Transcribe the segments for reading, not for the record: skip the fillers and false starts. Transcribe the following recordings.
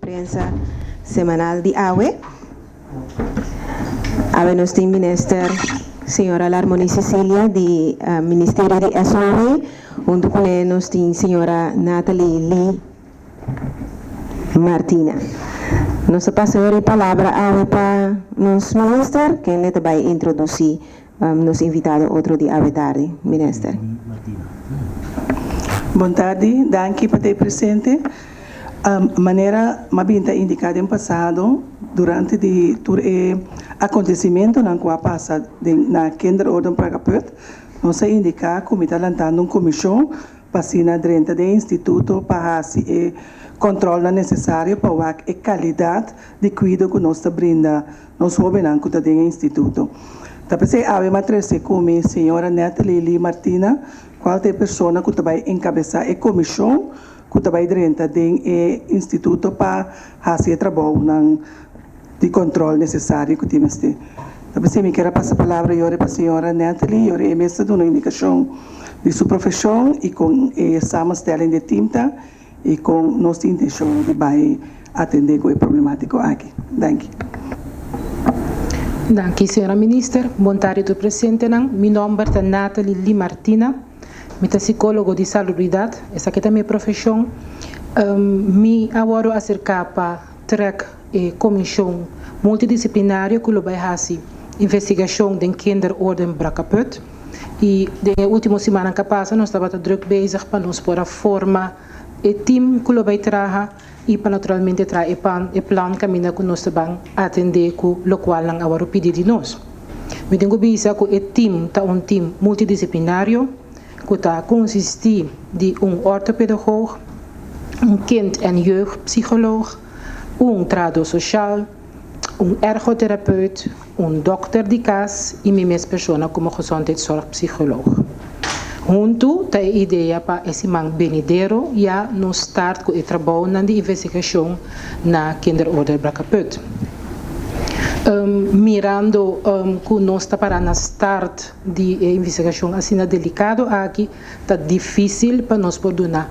prensa semanal de AWE. AWE nos tem minister senhora Larmoni Cecilia, do Ministério de SOE, junto com ela nos tem senhora Nathalie Lee Martina. Nós passamos a palavra para nos minister, que ele vai introduzir nos invitado outro dia à tarde, minister. Boa tarde, danke por ter presente. Maneira mabinta indicada em passado, durante o acontecimento na qual passa na kinderorden Pragaput, nós indicamos que está lançando uma comissão para na dentro do instituto para fazer o controle necessário para a qualidade de cuidado que nós brinda nós jovens que está no instituto. Depois ave matrese como a senhora Nathalie Lee Martina, qualquer pessoa que vai encabeçar a comissão que vai dentro do instituto para fazer o trabalho de controle necessário que temos. Depois eu quero passar a palavra para a senhora Nathalie, eu emessa uma indicação de sua profissão e com a samenstelling de tinta e com nossa intenção de vai atender com a problemática aqui. Danke. Danke, senhora minister. Boa tarde, do presente. Meu nome é Nathalie Lee Martina. Eu sou psicólogo de salubridade. Essa aqui é a minha profissão. Me agora acerca para track e comissão multidisciplinária que vai fazer investigação de kinderorden Brakaput. E na última semana que passa, nós estávamos druk bezig para nos pôr a forma e team que vai trabalhar e para naturalmente trazer o plano caminho que nós vamos atender com o qual não agora pedir de nós. Eu tenho visto que o team é um team multidisciplinário que está consistir de ortopedagoog, kind- en jeugdpsycholoog, tradutor social, ergotherapeut, dokter de casa e minha pessoa como gezondheidszorgpsycholoog. Junto a ideia para esse man benidero já no start com o trabalho na investigação na kinderorden Brakaput. Mirando que nós está para na start de investigação assim delicado aqui está difícil para nós poder dar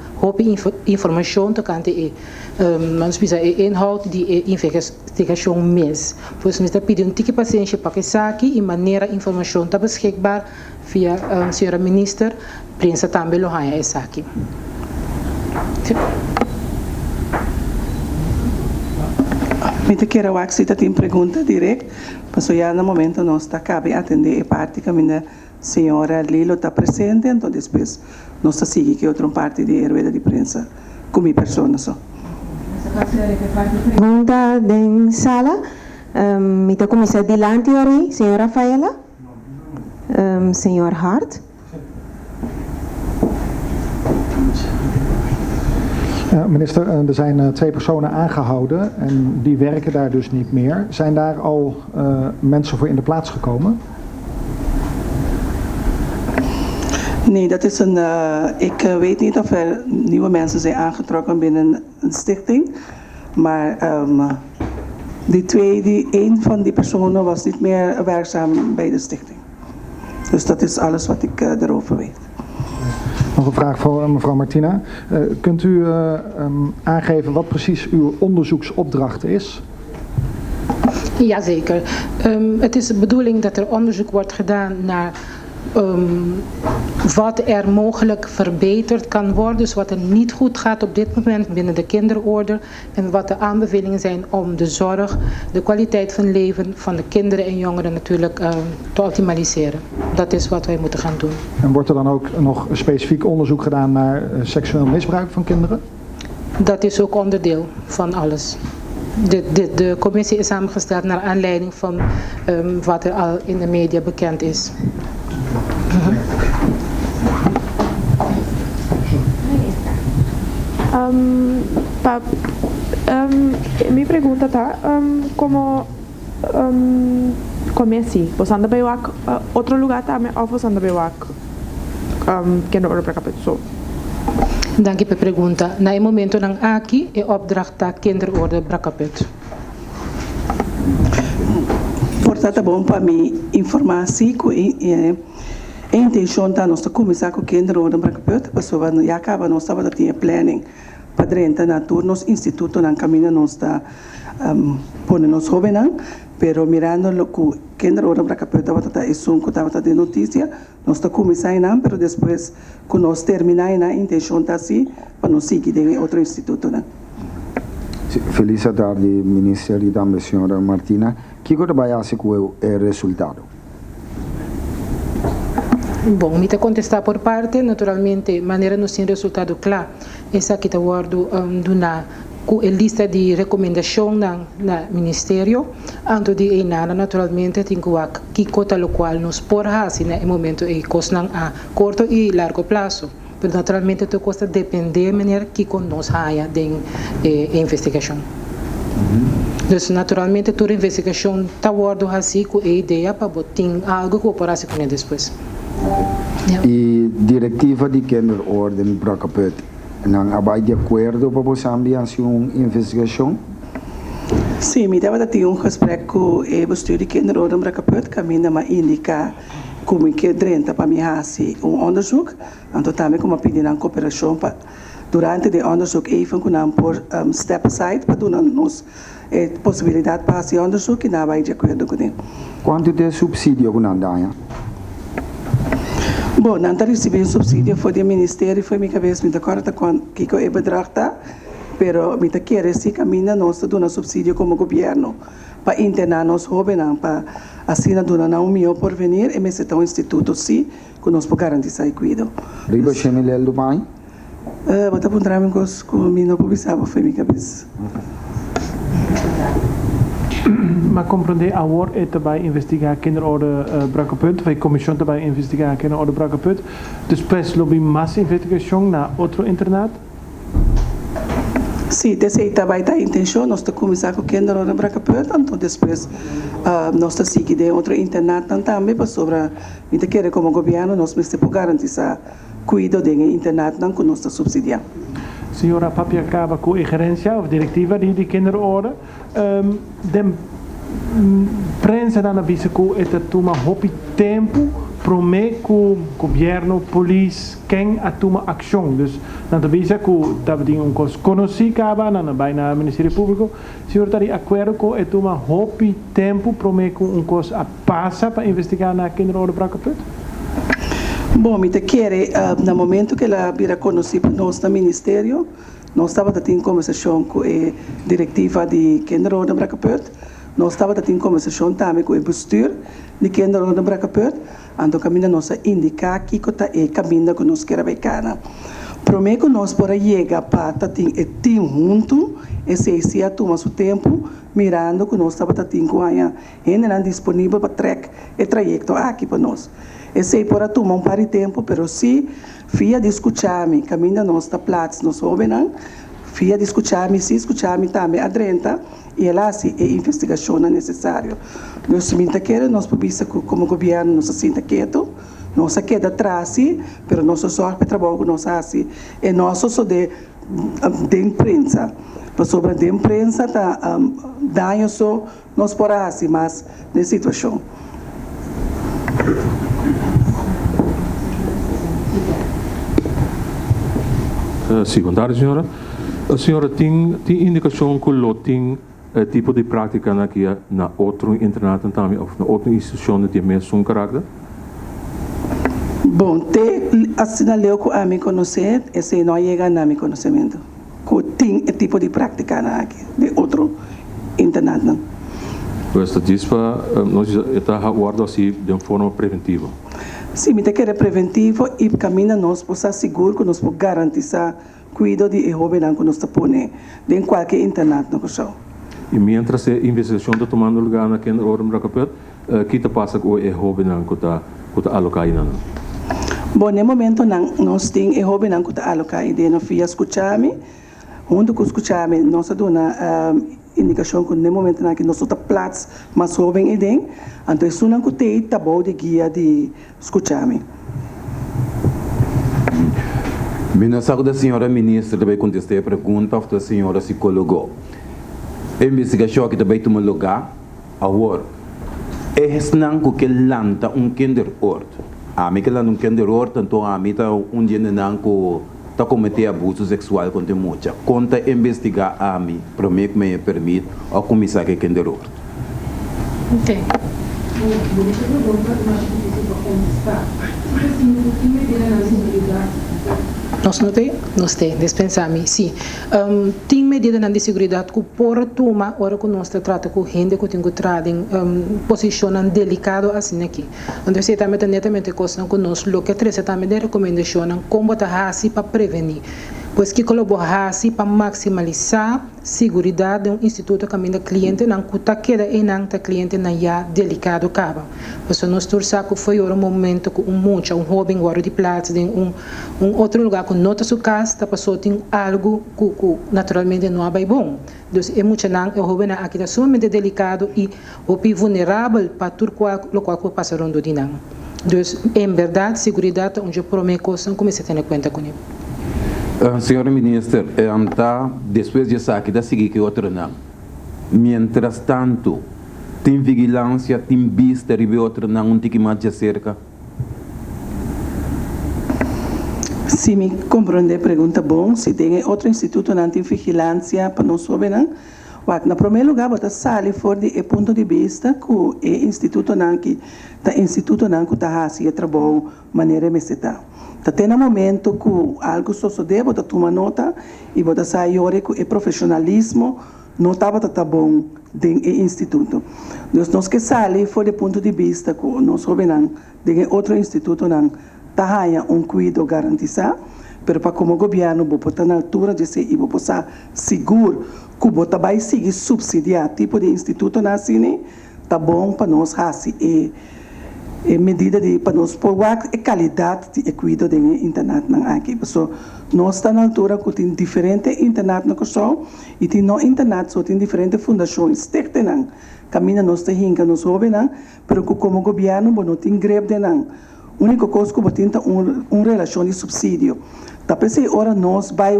informação tocante a inhoud de investigação mês. Por isso nós está pedindo que paciência para que saque e maneira informação está beschikbaar via senhora minister, prensa também lo haya essa aqui. Eu quero que você tenha pergunta direta, mas já no momento nós está cabe atender a parte que a senhora Lilo está presente, então depois nós está seguindo que outra parte de rueda de prensa com minha pessoa só. Pergunta da sala, me está começando delante aí, senhora Rafaela, senhor Hart. Minister, er zijn 2 personen aangehouden en die werken daar dus niet meer. Zijn daar al mensen voor in de plaats gekomen? Nee, dat is ik weet niet of er nieuwe mensen zijn aangetrokken binnen een stichting. Maar één van die personen was niet meer werkzaam bij de stichting. Dus dat is alles wat ik erover weet. Nog een vraag voor mevrouw Martina. Kunt u aangeven wat precies uw onderzoeksopdracht is? Jazeker. Het is de bedoeling dat er onderzoek wordt gedaan naar wat er mogelijk verbeterd kan worden, dus wat er niet goed gaat op dit moment binnen de kinderorde en wat de aanbevelingen zijn om de zorg, de kwaliteit van leven van de kinderen en jongeren natuurlijk te optimaliseren. Dat is wat wij moeten gaan doen. En wordt er dan ook nog specifiek onderzoek gedaan naar seksueel misbruik van kinderen? Dat is ook onderdeel van alles. De commissie is samengesteld naar aanleiding van wat er al in de media bekend is. Mi pregunta está como é assim? Você anda bem lá outro lugar também ou você anda bem lá que não para a pessoa? Dank je per pergunta. Na het momento nang aqui é opdracht da kinderorde Brakaput. Portanto, é bom para mim informar que a intenção da nossa comissão com kinderorde Brakaput, pessoa já acaba nós estava ter planning padrenta na turnos instituto na caminho nos da pone nos jovens, pero mirando lo que kinderorden bracapeuta batata isun ko tawata de notícia nós está começando pero depois que nós terminar na intenção tá assim para nós seguir de outro instituto, né? Feliz tarde, Ministra e também senhora Martina. Que coisa vai ser o resultado? Bom, me te contestar por parte, naturalmente, maneira não tem resultado claro. Essa aqui está guardo na lista de recomendação na Ministério, anto de nada, naturalmente, tem que cota lo qual nos porra assim, no momento e costam a curto e largo prazo. Pero naturalmente tu costa depender maneira que nos haya de investigação. Então, naturalmente, toda investigação está guardo assim com a ideia para botar algo que possa com ele depois. E diretiva de kinderorden Bracapeut, não vai de acordo para você ambientar uma investigação? Sim, me dava ter gesprek com o bestuur de kinderorden Bracapeut, caminha a indicar como que drenta para me fazer onderzoek, então também como pedir uma cooperação para durante o onderzoek even kunnen por step aside para dar nos possibilidade para fazer onderzoek e não vai de acordo com ele. Quanto de subsídio que não dá? Bom, não recebi subsídio foi do Ministério, foi minha cabeça, me acorda com que o bedrag está, pero me quer se caminha nós dando subsídio como governo para internar nos jovens, para assim dando um melhor porvenir e me se um instituto sim que nós podemos garantir o cuidado. Riba Chemelel do Pai? Mas tá apontando com mim não publicava foi minha cabeça. Maar compreender award é também investigar kinderorde Bracapeut, vai comissão também investigar kinderorde Bracapeut. Depois lobby mais investigação na outro internato? Sim, desse aí também tá a intenção, nós está começar com kinderorde Bracapeut, então depois nós está seguindo de outro internato também para sobre, me querer como governo nós precisamos garantir cuidado do internato não que nós está subsidiando. Senhora Papia acaba com a gerência ou diretiva de kinderorde. Dem prensa na visa que esta toma hopi tempo promete que o governo, polícia, quem a toma ação. Dus na visa que estava de coisa conhecida na baina Ministério Público, o senhor está de acordo com a toma hopi tempo promete que coisa passa para investigar na kinderorde Bracapeut? Bom, me quer no momento que ela vira conhecida no Ministério, nós estava tendo conversação com a diretiva de kinderorde Bracapeut. Nós estávamos tendo conversação também com o bestuur de kinderorden Bracapeut, então caminha nós indicar que é caminho que nós queremos ver. Prometo que nós podemos chegar para ter o time junto, e se a toma seu tempo, mirando que nós estávamos tendo com a gente disponível para track e trajeto aqui para nós. E se para tomar par de tempo, mas se fia de escutar-me, caminha nós está platos, nós jovens, fia de escutar-me, se escutar-me também adrenta, e ela se é investigação necessária. Nós queremos nós publica como governo nós sinta quieto, nós queda atrás, mas nós só para trabalho nós assim é nosso só de imprensa, para sobre a imprensa tá daño só nós por assim, mas na situação. Secundário, senhora. A senhora tem indicação que o loting tipo de prática na outro internato também, ou na outra instituição de mesmo caráter? Bom, assinalou que a me conhecer, esse não chega na meu conhecimento. Que tem tipo de prática aqui, de outro internato. Não. Pois está diz para nós está guardado assim de forma preventiva. Sim, me quer preventivo e caminha nós possa seguro que nós podemos garantir cuidado de jovem que nós põe em qualquer internato no Cochão. E mientras a investigação está tomando lugar na kinderorden Bracapeut, que está passa com o jovem que está alocado? Bom, no momento nós temos jovem que está alocado e não fia escutar-me, junto com escutar-me, nós damos uma indicação que no momento que nós estamos platos mais jovem e dentro, então isso não tem tabu de guia de escutar-me. Minha saúde, a senhora ministra também contestei a pergunta da senhora psicóloga. A investigação que também toma lugar, agora, é não que lanta kinderord. A mim que lanta kinderord, então a mim está dia não que está cometer abuso sexual contra mulher. Conta investigar a mim, para mim que me permite, ao começar que quem derrota. Ok. Nós temos, dispensar-me, sim. Tem medida de segurança que por tomar, hora que nós tratamos com gente que tem que trazer em posição delicada assim aqui. Então, você também tem netamente coisa que nós, o que três também de recomendação, como botar assim para prevenir. Pois que colaborar assim para maximizar a segurança de instituto que caminha cliente, não que queda e não que cliente não já delicado acaba. Pois nós torçamos que foi um momento que um hobby agora de plata, outro lugar que nota sua casa, passou tem algo que naturalmente não é bom. Então, é muito não, é hobby aqui é sumamente delicado e vulnerável para tudo o qual passa rondo de não. Então, em verdade, segurança onde promete coisa, como você tem conta com ele. Senhora Ministra, depois de isso aqui, da seguir que outra não. Mientras tanto, tem vigilância, tem vista, e outra não tem que mais de cerca. Se me compreender, pergunta bom, se tem outro instituto não tem vigilância para nós saber não. Na primeiro lugar, você sai fora de ponto de vista que o instituto não que está fazendo trabalho de maneira meseta. Até no momento que algo sucede, você toma nota e você sai que o profissionalismo não estava bom dentro do instituto. Então, nós que saímos fora do ponto de vista que nós sabemos que outro instituto não está cuidado garantizado, mas para como governo, você está na altura de ser e você está seguro que você vai seguir subsidiar tipo de instituto assim, está bom para nós fazer medida de para nós pôr a qualidade de cuidado do internet aqui. Porque nós estamos na altura que tem diferentes internet na questão e tem no internet só tem diferentes fundações. Tem não, caminha nós te hinca nós ouve não, pero que como governo não tem greve de não. A única coisa que tem uma relação de subsídio. Tá pensei ora nós vai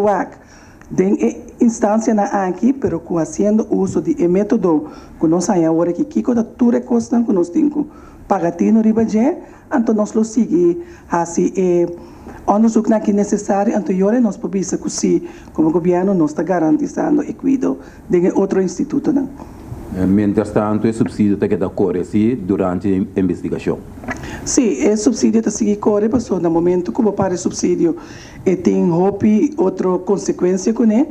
tem instância aqui, pero que fazendo uso de método que nós aí agora que kiko da tudo costa que nós temos pagatino ribaje, então nós lo sigue assim onde que é necessário, então agora nós podemos que se como governo nós está garantizando o cuidado de outro instituto não. Mientras tanto, o subsídio está que corre durante a investigação. Sim, o subsídio está seguindo corre, mas no momento que para o subsídio tem outra consequência com ele,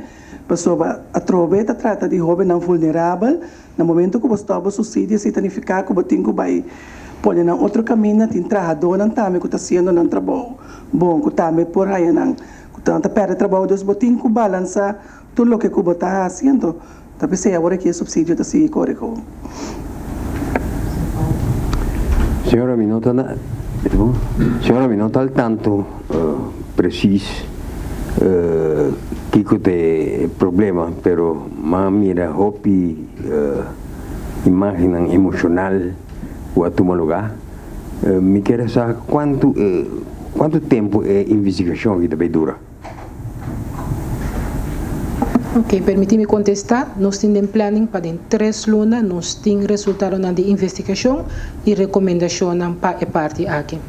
a trova trata de jovem não vulnerável, no momento que você toma o subsídio, significa que você tem que vai pôr em outro caminho, tem trabalhador não também que está sendo um trabalho bom, que também por aí não, que tanto perde trabalho, então você tem que balançar tudo o que você está fazendo. Talvez agora que o subsídio está seguindo correto. Senhora, não está al tanto preciso que tem problema, pero mira hopi imagem emocional o a tomar lugar. Me quer saber quanto tempo é investigação que deve durar. Ok, permite-me contestar. Nós temos planning para em 3 lunas, nós temos resultado de investigação e recomendação para a parte aqui.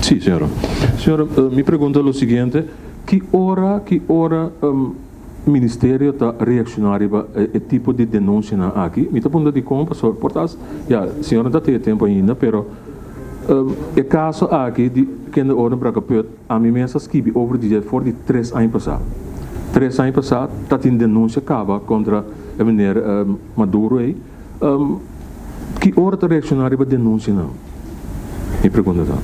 Sim, senhora. Senhora, me pergunta o seguinte: que hora o Ministério está reaccionando para esse tipo de denúncia aqui? Me pergunta de como, portanto, a senhora não tem tempo ainda, pero o caso aqui de que na ordem para que a mim mesmo escrevi over de for de 3 anos passados. 3 anos passados, está em denúncia acaba contra a minister Maduro aí. Que hora está reaccionando para denúncia não? Me pergunta tá.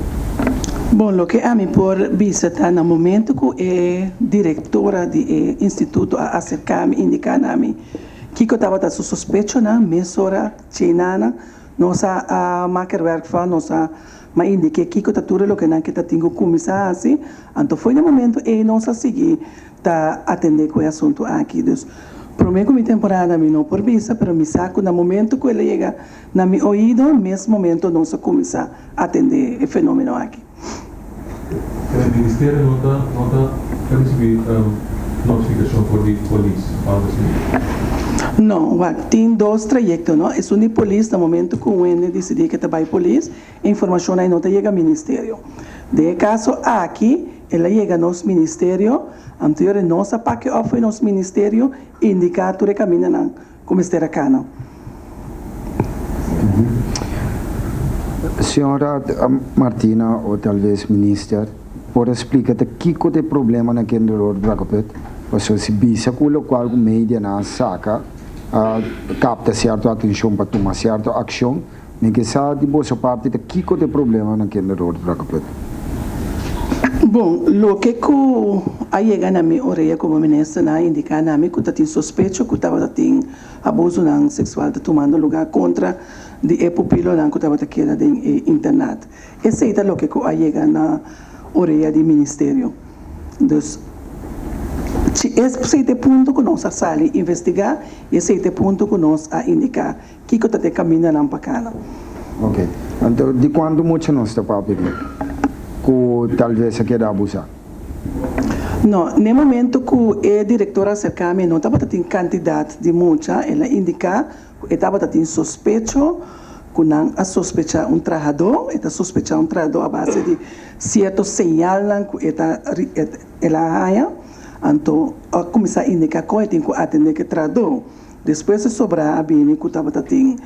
Bom, o que a mim por visitar no momento que a diretora do instituto a acercar-me, indicar-me que eu estava suspeito na mesora chinana, nossa a makerwerk fa nossa ma indique que eu tudo o que não que tá tinha começar assim, então foi no momento e nossa seguir tá atender com o assunto aqui dos prometo minha temporada me não por visa, pero me saco no momento que ele chega na meu ouvido, mesmo momento nossa começar a atender o fenômeno aqui. O Ministério não está recebendo notificação por a polícia, algo assim? Não, tem dois trajectos, não? É um polícia, no momento que o Ende decidir que vai polícia, a informação aí não chega ao ministério. De caso aqui, ela chega ao nosso ministério, anterior nossa paque off nosso ministério, indicar o caminho como está cana. Senhora Martina, ou talvez minister, pode explicar o que é o problema na Kinder Bracapet? Porque se bisa com o qual o mídia na saca, capta certa atenção para tomar certa ação, mas que sabe de boa parte de que é o problema na Kinder Bracapet? Bom, o que aí chega na minha orelha como ministra, indica na mim que tem suspeito que estava tendo abuso sexual tomando lugar contra de pupilo que estava queda de internet. Esse é o que aí chega na orelha do ministério. Então, esse é o ponto que nós sali investigar e esse é o ponto que nós indicar que está caminhando para cá. Ok. Então, de quando muito nós está para pedir? Que talvez se quede abusar? Não, no momento que a diretora acerca-me, não estava tendo quantidade de muita, ela indica que estava tendo suspeito, que não a sospechar trabalhador, está sospechar trabalhador a base de certo sinal que ela haya, então começar a indicar que tem que atender que trabalhador. Depois se sobrar a bem que estava tendo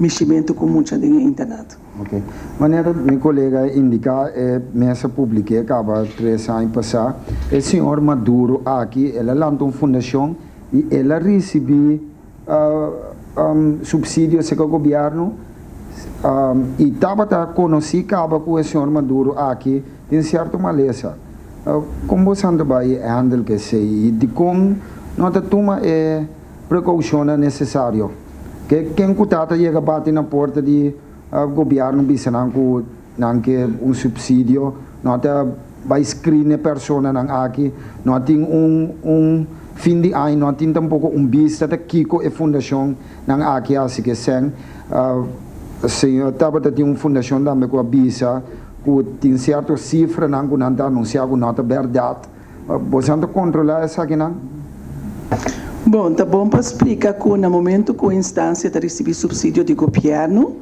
meximento com muita na internet. Ok. Maneira, meu colega indica, mesa pública acaba 3 anos passar, o senhor Maduro aqui, ela lançou uma fundação e ela recebe subsídios do governo e estava conhecido que o senhor Maduro aqui tem certa maleza. Como você vai handle que sei e de como não toma precaução necessária? Quem cuidado chega bate na porta de governo bisa que subsídio não vai screen pessoa aqui não tem fim de ano não tem tampouco vista de Kiko e fundação aqui assim que sem senhor estava tem uma fundação também com a bisa que tem certa cifra não está anunciado não é verdade você não controlar essa aqui não? Bom, tá bom para explicar que no momento que a instância está recebendo subsídio de governo,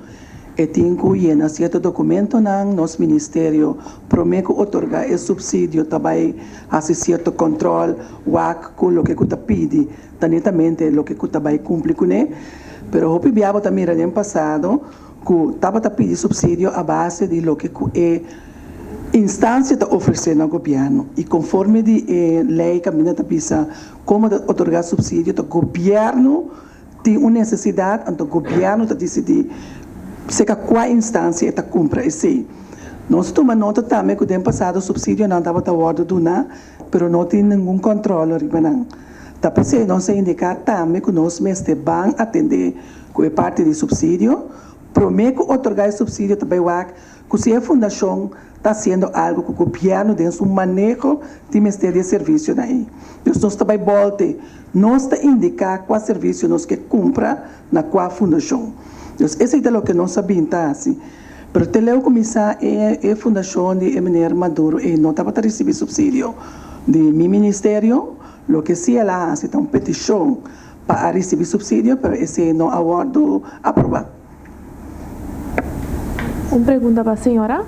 tem que llenar certo documento no nosso ministério, promete otorgar esse subsídio, também fazer certo controle, com o que está pedindo, netamente o que também cumpre com ele. Mas eu vi também no ano passado que estava pedindo subsídio a base de o que a instância está oferecendo ao governo. E conforme a lei que a pisa como otorgar subsídio, o governo tem uma necessidade, então o governo está decidindo se qual instância está cumpre esse. Nós tomamos nota também que no ano passado o subsídio não estava a do nada, mas não tem nenhum controle. Está pensando nós indicar também que nós mesmos vamos atender com a parte do subsídio, promete otorgar subsídio também que se a fundação está sendo algo que o governo tem um manejo de Ministério de Serviço daí. Então, nós também voltamos, nós está indicar qual serviço nós que cumpra na qual fundação. Então, esse é o que nós sabemos, assim. Mas eu começar a fundação de Eminer Maduro e não estava a receber subsídio de meu ministério, o que se ela hace uma petição para receber subsídio, mas esse não aguardo aprovar. Uma pergunta para a senhora.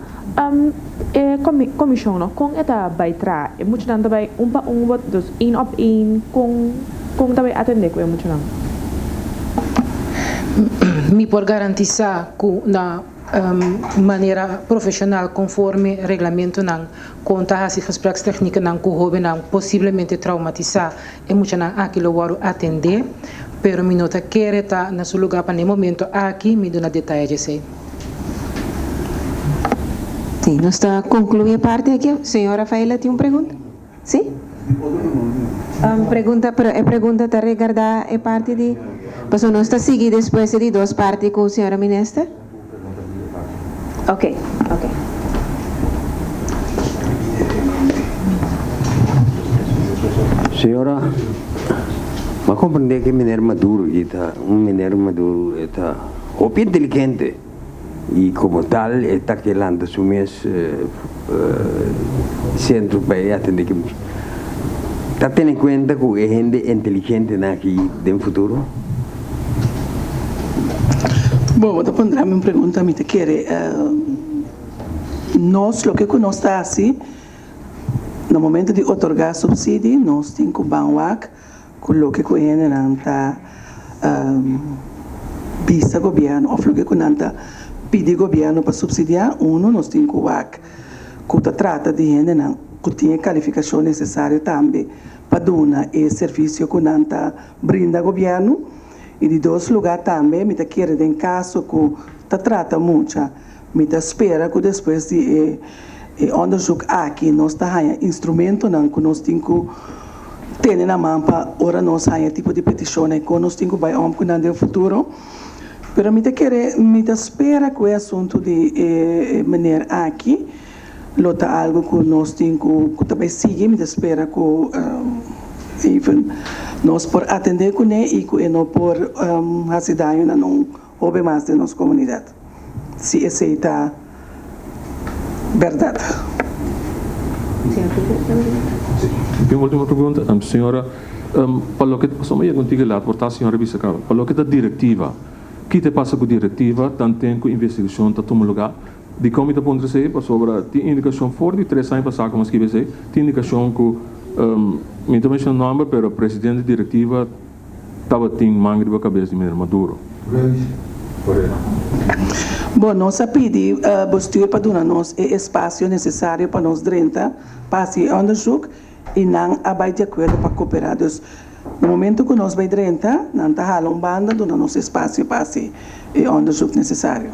Comissão, com esta baitra, é muito não também dos op com também atender com muito não. Me por garantizar que na maneira profissional conforme regulamento não conta as aspectos técnicos não que o jovem não possivelmente traumatizar é muito não aquilo varo atender, pero me nota que está no seu lugar para no momento aqui me dá detalhes de sei. Sim, nós está concluindo a parte aqui. Senhora Rafaela tem uma pergunta? Sim? Pergunta, pero a pergunta está regardada a parte de... Mas nós está seguindo depois de 2 partes com a senhora ministra? Ok. Senhora, mas compreender que Mineiro Maduro está muito inteligente. E como tal, está querendo assumir centro para atender. Está tendo em conta que a gente inteligente aqui no futuro? Bom, eu pondré uma pergunta, me te quer. Nós, o que nós está assim, no momento de otorgar subsídio, nós temos que banwak, com o que é nanta visa governo, ou o que nanta pedir governo para subsidiar, nós temos que wak, que trata de gente que tem a qualificação necessária também para dar o serviço que nanta brinda governo. E de dois lugares também, me quer em caso que trata muito, me espera que depois de onderzoek aqui nós temos instrumento que nós temos que ter na mão para ora nós temos tipo de petição que nós temos que vai no futuro. Pero me espera que o assunto de maneira aqui lota algo que nós temos que também seguir, me espera que even nós por atender com ele e que não por fazer daño não houve mais de nossa comunidade. Se aceita verdade. Sim. Uma última pergunta, senhora, para o que só me contigo lá, portar senhora Bissacaba, para o que da diretiva, que te passa com a diretiva, tanto tem com investigação, tá tomando lugar, de como está pondo se para sobre tem indicação forte, 3 anos passar como escreve se, tem indicação que me também chama nome, mas o presidente da diretiva estava tem manga de cabeça de Mineiro Maduro. Bom, nós pedimos postura para dar-nos o espaço necessário para nós 30 passe onderzoek e não vai de acordo para cooperados. No momento que nós vai 30, não está halando banda, dando-nos espaço para o onderzoek necessário.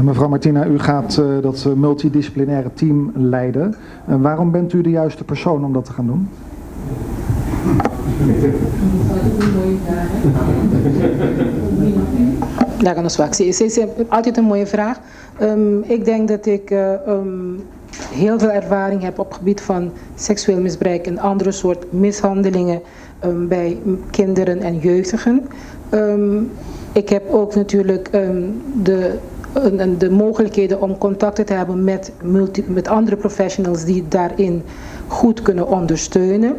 Mevrouw Martina, u gaat dat multidisciplinaire team leiden. Waarom bent u de juiste persoon om dat te gaan doen? Daar kan ons wachten. Het is altijd een mooie vraag. Ik denk dat ik heel veel ervaring heb op het gebied van seksueel misbruik en andere soort mishandelingen bij kinderen en jeugdigen. Ik heb ook natuurlijk de mogelijkheden om contacten te hebben met andere professionals die daarin goed kunnen ondersteunen.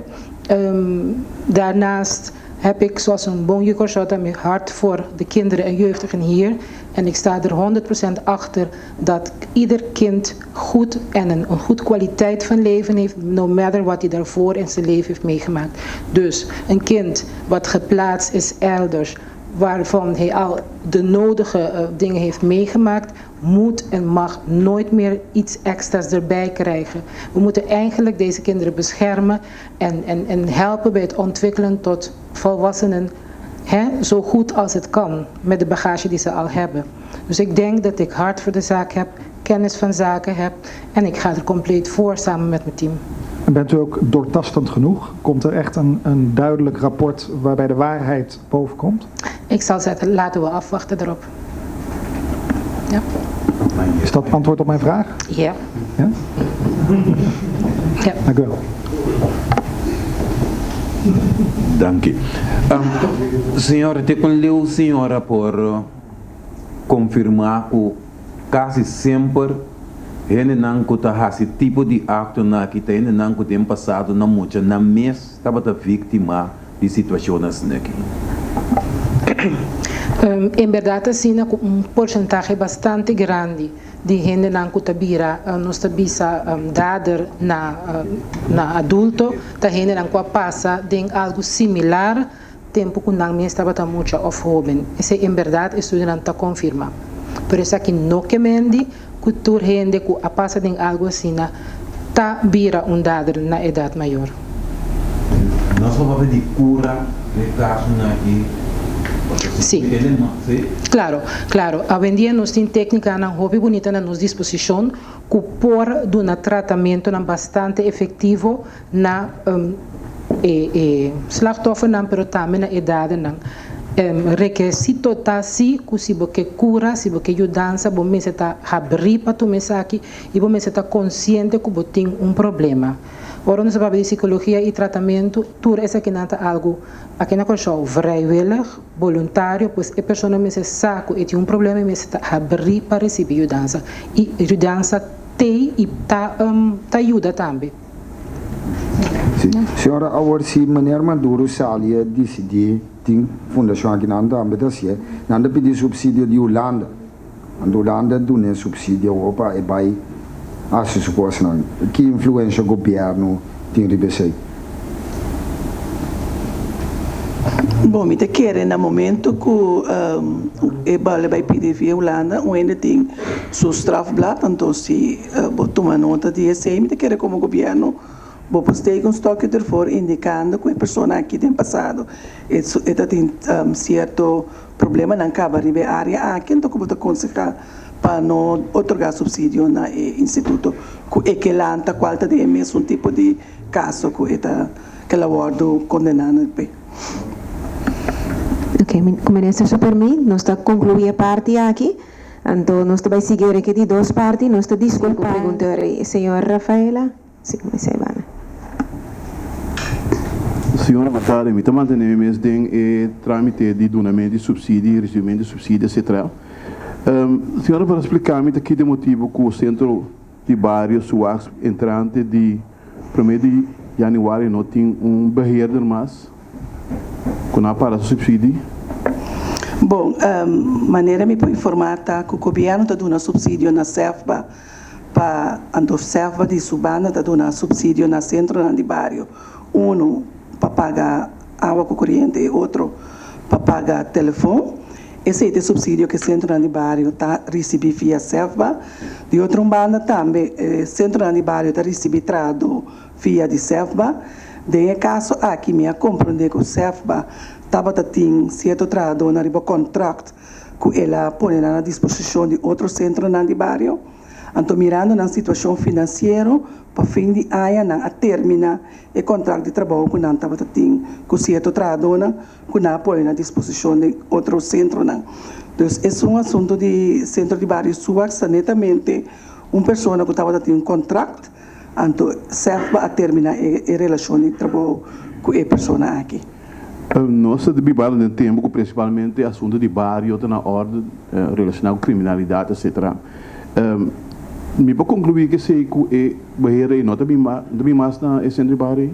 Daarnaast heb ik zoals een bonje Korsota mijn hart voor de kinderen en jeugdigen hier. En ik sta er 100% achter dat ieder kind goed en een goed kwaliteit van leven heeft, no matter wat hij daarvoor in zijn leven heeft meegemaakt. Dus een kind wat geplaatst is elders, waarvan hij al de nodige dingen heeft meegemaakt, moet en mag nooit meer iets extra's erbij krijgen. We moeten eigenlijk deze kinderen beschermen en helpen bij het ontwikkelen tot volwassenen, zo goed als het kan, met de bagage die ze al hebben. Dus ik denk dat ik hart voor de zaak heb, kennis van zaken heb en ik ga er compleet voor samen met mijn team. En bent u ook doortastend genoeg? Komt er echt een duidelijk rapport waarbij de waarheid boven komt? Ik zal zeggen, laten we afwachten erop. Ja. Is dat antwoord op mijn vraag? Ja. Ja? Ja. Dank u wel. Dank u. Senhora, te conleu senhora por confirmar que quase sempre ele não está esse tipo de acto na que tem não que tem passado na muita na mês estava vítima de situações aqui. Em verdade, assim, porcentagem bastante grande de gente não cutabira, não está dader na adulto, da gente não passa de algo similar, tempo que não estava tão muito of jovem. Isso em verdade o estudo não está confirma. Por isso aqui não que mende, cultura gente que passa de algo assim, tá vira dader na idade maior. Nós vamos de cura de caso aqui. Sim, claro. Hoje em dia nós temos técnica na hobby bonita na nossa disposição que por um tratamento bastante efetivo na slachtoffer não, pero também na idade não. Requisito tá assim que se você cura, se você ajuda, você está abrir para tu aqui e você está consciente que você tem problema. Ora, nós vamos de psicologia e tratamento, tudo isso aqui não é algo, aqui na coisa vrijwillig, voluntário, pois a pessoa me se saco e tem problema, me está abrir para receber ajuda. E ajuda tem e tá ajuda também. Senhora, agora se maneira Maduro salia decidir tem fundação aqui na Anda assim, nada pedir subsídio de Holanda. A Holanda dá subsídio ao Europa e vai a sua coisa não. Que influência o governo tem recebido? Bom, me quer no momento que ele vai pedir via Holanda, ainda tem seu strafblad, então se toma nota disso, me quer como governo vou postar um estoque de fora indicando que a pessoa aqui tem passado tem certo problema na cava de área aqui, então como aconselhar para não otorgar subsídio no instituto que lanta qual é mesmo tipo de caso que ela abordo condenado. Ok, ministro, se permite, nós estamos concluir a parte aqui. Então, nós vamos seguir aqui de duas partes. Nós estamos desculpa perguntar a senhora Rafaela. Sim, comecei, Ivana. Senhora, boa tarde. Me também temos o trâmite de donamento de subsídio, recebimento de subsídio, etc. Senhora, para explicar-me aqui o motivo que o centro de bairro Suax entrante de 1 de janeiro não tem barreira mais com a para subsídio? Bom, maneira me pode informar que o governo está dando subsídio na SEFBA para a SEFBA de Subana está dando subsídio na centro de bairro. Para pagar água corrente e outro para pagar telefone. Esse é o subsídio que o centro de bairro está recebendo via SEFBA. De outra banda também, o centro de bairro está recebendo trado via de SEFBA. De caso aqui me compreender que o SEFBA estava tendo certo trado na contrato que ela põe à disposição de outro centro de bairro. Então, mirando na situação financeira, para fim de ano, a terminar o contrato de trabalho que não estava tendo com certo trado que não põe à disposição de outro centro. Então, esse é um assunto de centro de bairro Suax, netamente uma pessoa que estava tendo um contrato. Então, serve a terminar a relação de trabalho com a pessoa aqui. Nós debatemos no tempo, principalmente assunto de bairro, na ordem relacionada com criminalidade, etc. Me pode concluir que sei que a barreira não também mais na centro de bairro?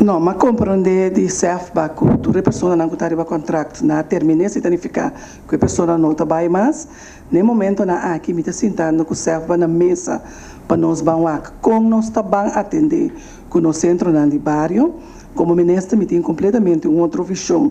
Não, mas compreender de SEFBA que toda pessoa não está em contrato, na terminar significa que a pessoa não trabalha mais. No momento aqui me está sentando com o SEFBA na mesa para nós vamos como nós estamos atender com o centro de bairro. Como ministro, me tem completamente uma outra visão,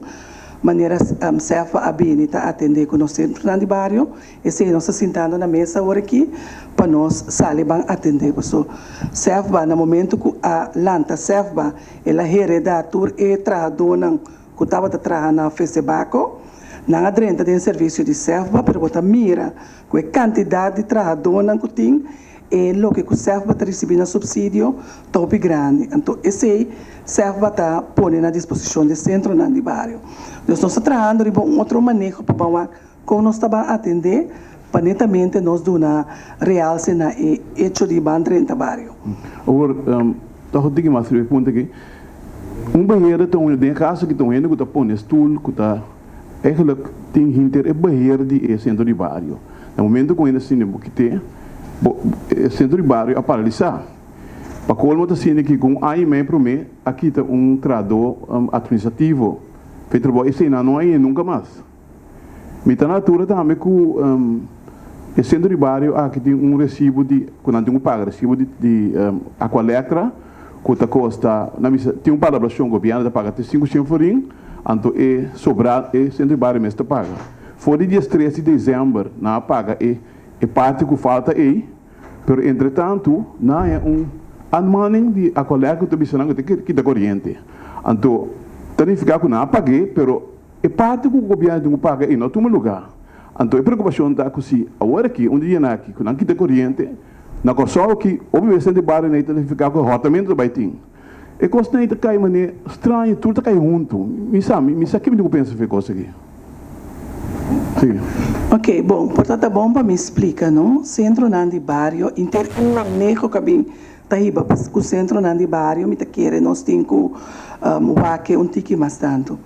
maneira SEFBA a bem está atender com o centro de bairro. E se nós estamos sentando na mesa agora aqui para nós sair bem atender. So, SEFBA, no momento que a lanta SEFBA, ela hereda tur e tradona que estava trabalhando na FESEBACO, não adrenta de serviço de SEFBA, para botar mira com a quantidade de trabalhadores que tem e o que o SEFBA está recebendo subsídio top grande. Então, esse SEFBA está pondo à disposição do centro de bairro. Nós estamos trabalhando de um outro manejo para como nós estamos a atender, para netamente nós dar uma realce na hecho de bandrenta bairro. Agora, estou digo mais sobre o ponto aqui. Barreira está indo, tem casa que estão indo, que está pondo estudo, que está eigenlijk tem hinter barreira de centro de bairro. No momento que ainda assim que tem centro de bairro a paralisar. Para colmo está sendo que com a e para mim aqui está trador administrativo feito bom esse não é nunca mais. Me está na altura também que o centro de bairro aqui tem recibo de quando tem paga recibo de Aqualectra que custa tem palabração governo da paga 5 cêntimos então é sobrar e centro de bairro mesmo paga. Fora dia 13 de dezembro na paga e parte que falta aí, pero entretanto não é anmaning de a colega que estou mencionando que da corrente. Então, significa que não paguei, pero é parte que o governo paga em outro lugar. Então, a preocupação está com se agora aqui, um dia aqui, que não quita corrente, na coisa que obviamente de barra nem significa que o rotamento do baitinho. E coisa nem cai maneira estranha, tudo cai junto. Me sabe que me pensa que coisa aqui. Sim. Ok, bom, portanto, bom para me explicar, não? Centro de bairro, inter um manejo que bem taíba, porque o centro de bairro, me quer nós temos que tique mais tanto.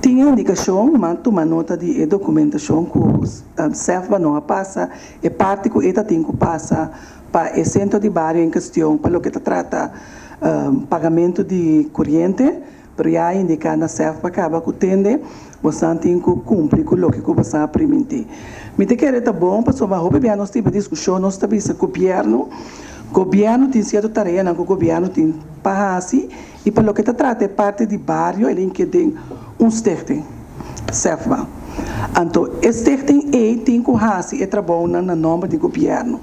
Tinha indicação, mas toma nota de documentação que o SEFBA não passa, e parte que ele tem que passar para o centro de bairro em questão, para o que trata pagamento de corrente, pero já indica na CEF para acaba com tende, você tem que cumprir com o que você permite. Me te quer tá bom, para sobar roupa bem nós tive discussão, nós também se governo tem certa tarefa, não o governo tem para e pelo que trata parte de bairro, ele tem stichting, CEF. Então, stichting tem que fazer trabalho na nome do governo.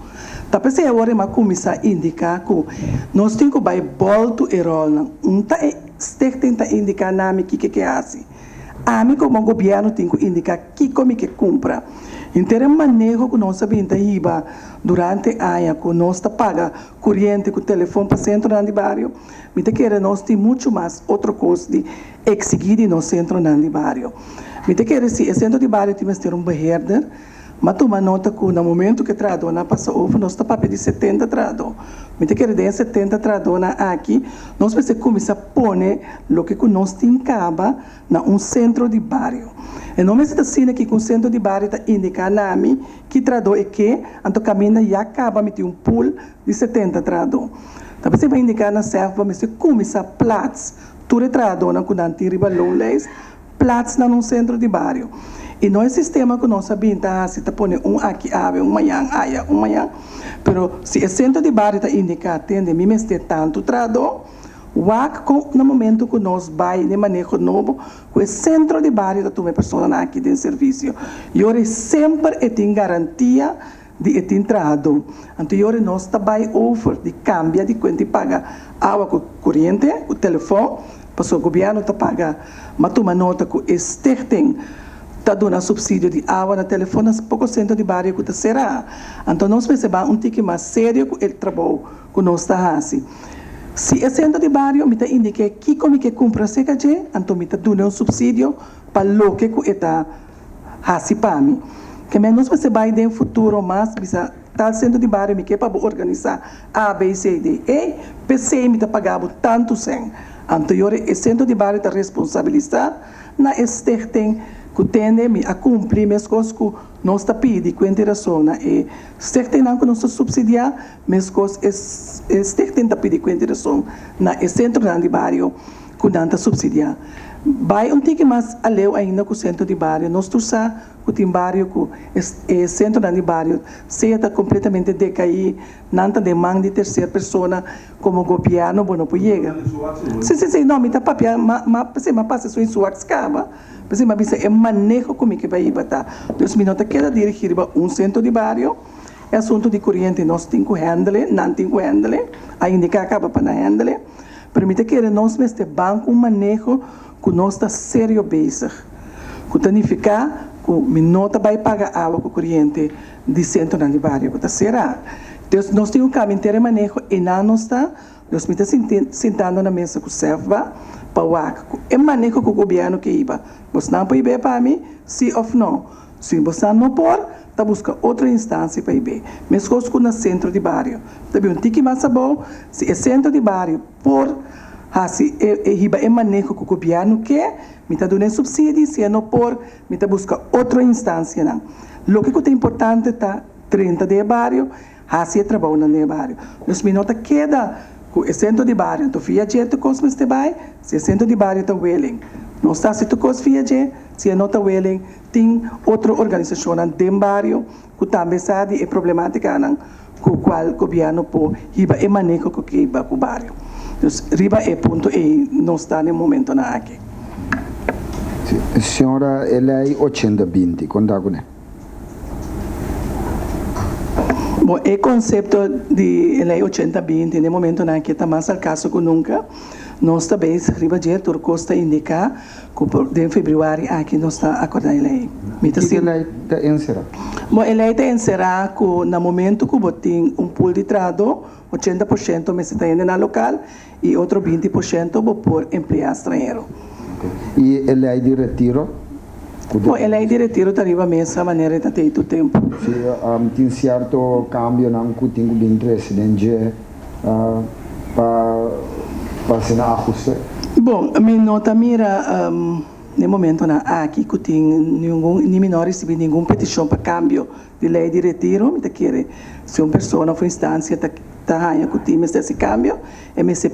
Tapi saya agora mas começar a indicar que nós temos que vai voltar e rol stichting tá indicar nome que é assim. A mim como governo tem que indicar como que compra. Então, manejo que nós sabemos iba durante a ano que nós paga corrente com telefone para centro do bairro, me te quer nós tem muito mais outra coisa de exigir no centro do bairro. Me te quer se o centro do bairro tem que ter beheerder. Mas toma nota que no momento que tradona passa over, nós estamos para 70 tradona. Me quer dizer 70 tradona aqui, nós precisamos começar a pôr o que nós temos na centro de bairro. E não me está assim que o centro de bairro está indicando a mim que tradona é que, então caminha já acaba de um pool de 70 tradona. Então você vai indicar na CEF, você começar a plaats, tudo tradona com a riba lowlays, plaats no centro de bairro. E não é sistema que nós sabemos, se está pondo aqui, manhã, pero se o centro de bairro está indicado, tem me ter tanto trado, no momento que nós vai de manejo novo, o centro de bairro está uma pessoa aqui de serviço. E eu sempre tenho garantia de ter trado. Então, eu nós trabalhamos over de cambia de quanto paga água com corrente, o telefone, para o governo está paga, mas toma nota que o stichting está dando subsídio de água no telefone, pouco centro de bairro que será. Então, nós precisamos um tique mais sério com o trabalho que nós estamos fazendo. Se é centro de bairro, me indica que como que compra seca, então me dando um subsídio para o que está fazendo para mim. Que nós precisamos no futuro mais, tal centro de bairro me quer para organizar A, B, C, D, E, PC me está pagando tanto sem. Então, o centro de bairro está responsabilizado na stichting que tem a cumprir as coisas que nós está pedindo, com interação, e stichting não que nós subsidiar, mas coisas stichting está pedindo com interação na centro de bairro que não está subsidiar. Vai tique mais além ainda com o centro de bairro, nós torçamos que tem bairro que o centro de bairro está completamente decaído, não tem demanda de terceira pessoa como governo, não pode chegar. Sim, não, me está papel, mas passa isso em sua escava. Mas é manejo como que vai bater. Então, minutos queda dirigir para centro de bairro, é assunto de corrente, nós temos que handle, não temos que handle, ainda que acaba para handle. Permite que nós neste banco manejo que nós está sério bezig. Que significa que minota vai pagar água com corrente de centro de bairro, que será. Então, nós temos que manter manejo e não está, nós estamos sentando na mesa com o CEFBA, para o é manejo que o governo que iba. Você não pode ir para mim, sim ou não. Se você não pode, está buscando outra instância para ir. Mas coisas no centro de bairro. Também tique mais bom, se é centro de bairro, por é manejo que o governo quer, me está dando subsídio, se não por, me está buscando outra instância. Não. O que é importante está 30 de bairro, assim é trabalho no bairro. Nos minutos queda o centro de bairro, então viajar tu cosmos te vai, se o centro de bairro está willing. Não está se tu cos viajar, se não está willing, tem outra organização de bairro que também sabe a problemática com o qual o governo pode riba e manejo que iba com o bairro. Então, riba é ponto e não está no momento na aqui. Senhora, ela é 80-20, conta-me, né? Bom, o conceito de lei 80-20, no momento que está mais ao caso que nunca, nós também, riba de Turcosta indica que em fevereiro aqui nós está acordando a lei. O que a lei está encerrada? Bom, a lei está encerrada que no momento que tem pool de trado, 80% me está indo na local e outro 20% por empregado estrangeiro. E a lei de retiro? Bom, a lei de retiro está arriba a mesma maneira de ter o tempo. Se tem certo cambio não que tem que interesse para fazer ajuste? Bom, me nota mira no momento aqui que tem ninguém não recebe nenhuma petição para cambio de lei de retiro, me quer se uma pessoa por instância tahanya com times desse cambio e me se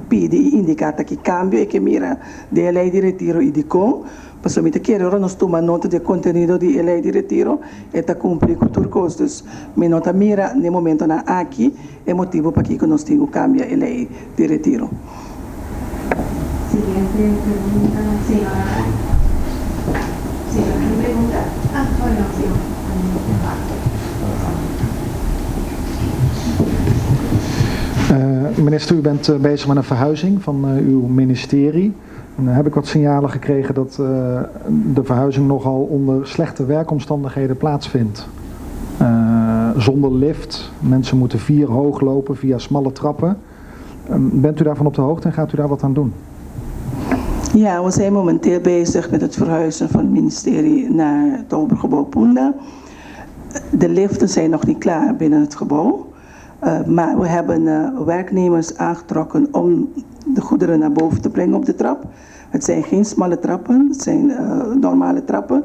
pedi indicata que cambio e que mira de lei de retiro e de com Passo mi te quiero ora nos toma nota de conteúdo de lei de retiro e ta cumprir com os custos. Me nota mira no momento na aqui é motivo para que nós tenhamos cambia a lei de retiro. Siguiente pregunta, señora. Señora, ¿me pregunta? Bueno, sí. Minister, u bent bezig met een verhuizing van uw ministerie. En dan heb ik wat signalen gekregen dat de verhuizing nogal onder slechte werkomstandigheden plaatsvindt. Zonder lift, mensen moeten 4 hoog lopen via smalle trappen. Bent u daarvan op de hoogte en gaat u daar wat aan doen? Ja, we zijn momenteel bezig met het verhuizen van het ministerie naar het Obergebouw Punda. De liften zijn nog niet klaar binnen het gebouw. Maar we hebben werknemers aangetrokken om de goederen naar boven te brengen op de trap. Het zijn geen smalle trappen, het zijn normale trappen.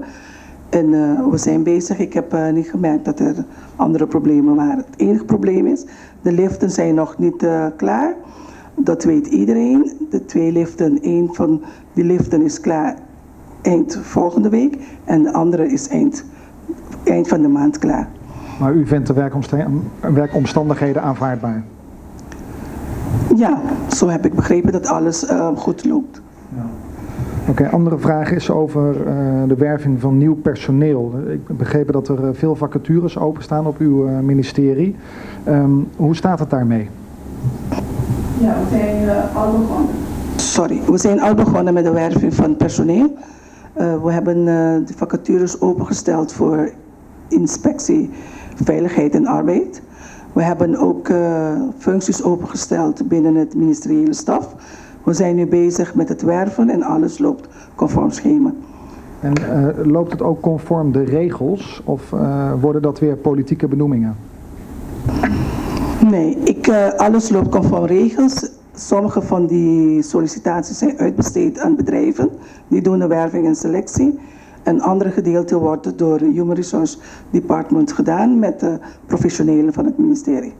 En we zijn bezig. Ik heb niet gemerkt dat er andere problemen waren. Het enige probleem is, de liften zijn nog niet klaar. Dat weet iedereen. De 2 liften, 1 van die liften is klaar eind volgende week. En de andere is eind van de maand klaar. Maar u vindt de werkomstandigheden aanvaardbaar? Ja, zo heb ik begrepen dat alles goed loopt. Ja. Oké, andere vraag is over de werving van nieuw personeel. Ik heb begrepen dat er veel vacatures openstaan op uw ministerie. Hoe staat het daarmee? Ja, we zijn al begonnen. Sorry, we zijn al begonnen met de werving van personeel. We hebben de vacatures opengesteld voor inspectie, veiligheid en arbeid. We hebben ook functies opengesteld binnen het ministeriële staf. We zijn nu bezig met het werven en alles loopt conform schema. En loopt het ook conform de regels of worden dat weer politieke benoemingen? Nee, alles loopt conform regels. Sommige van die sollicitaties zijn uitbesteed aan bedrijven. Die doen de werving en selectie. Een ander gedeelte wordt door het Human Resource Department gedaan met de professionelen van het ministerie.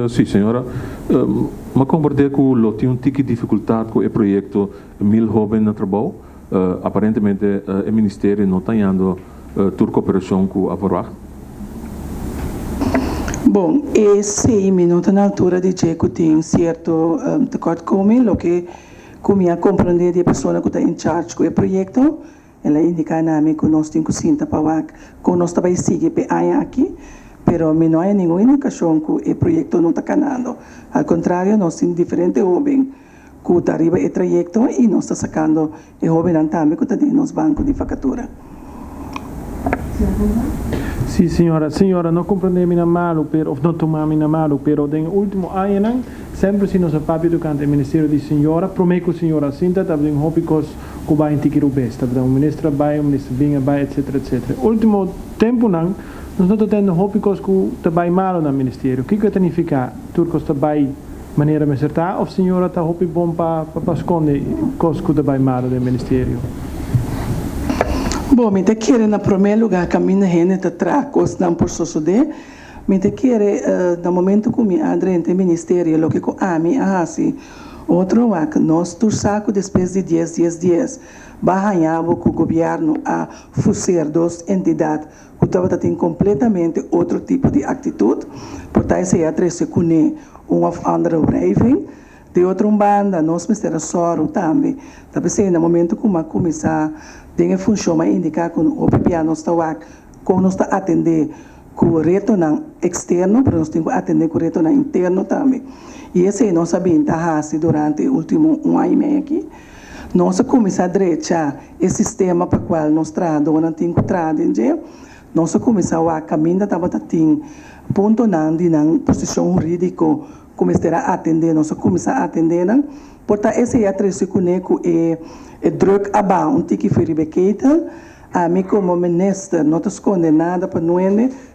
Sim, senhora. Maar compreendo que lo tem tiki dificuldade com o projeto 1000 jovens no trabalho. Aparentemente o ministério não está dando toda cooperação com a verwacht. Bom, esse minuto na altura de que tem certo tekortkoming, lo que como compreender de pessoa que está em charge com o projeto, ela indica na mim que nós temos que sentar para que nós também seguir para aqui. Pero não há nenhuma indicação que o projeto não está canando. Ao contrário, nós temos diferentes jovens que estão arriba do projeto e nós estamos sacando o jovem também que está dentro dos bancos de facatura. Sim, senhora. Senhora, não compreendemos mal, ou não tomamos mal, pero no último ano, sempre se nós papel do canto do Ministério de Senhora, prometo que a senhora sinta, está bem hópicos que vai em Tiquirubesta, o ministro vai, o ministro Binha vai, etc, etc. Último tempo, não. Nós não temos hópicos que trabalham mal no Ministério. O que significa? Turcos trabalham de maneira acertada ou a senhora está hópico bom para esconder coisas que trabalham mal no Ministério? Bom, me te quer na primeiro lugar que a minha gente está atrás não por suceder. Me te quer no momento que me adre no Ministério, o que a mim assim. Outro é que nós saco depois de 10 dias, barranhava com o governo a fazer 2 entidades que tem completamente outro tipo de atitude. Portanto, se é três com of andere wrijving. De outra banda, nós ministério soro também. Talvez no momento que uma começar dingen funcionam indicar que o PPA nós está como nós está atender com o retorno externo, mas nós temos que atender com o retorno interno também. E esse é nossa ventaja durante o último 1 ano e meio aqui. Nós começar a direita esse sistema para o qual nós traduzimos, não tem que traduzir. Nós começar a caminhar tem ponto na posição jurídica começar a atender, nós começar a atender. Portanto, esse é a três que é druk abaixo, que foi rebecada. A mim como ministro, não estou escondendo nada para não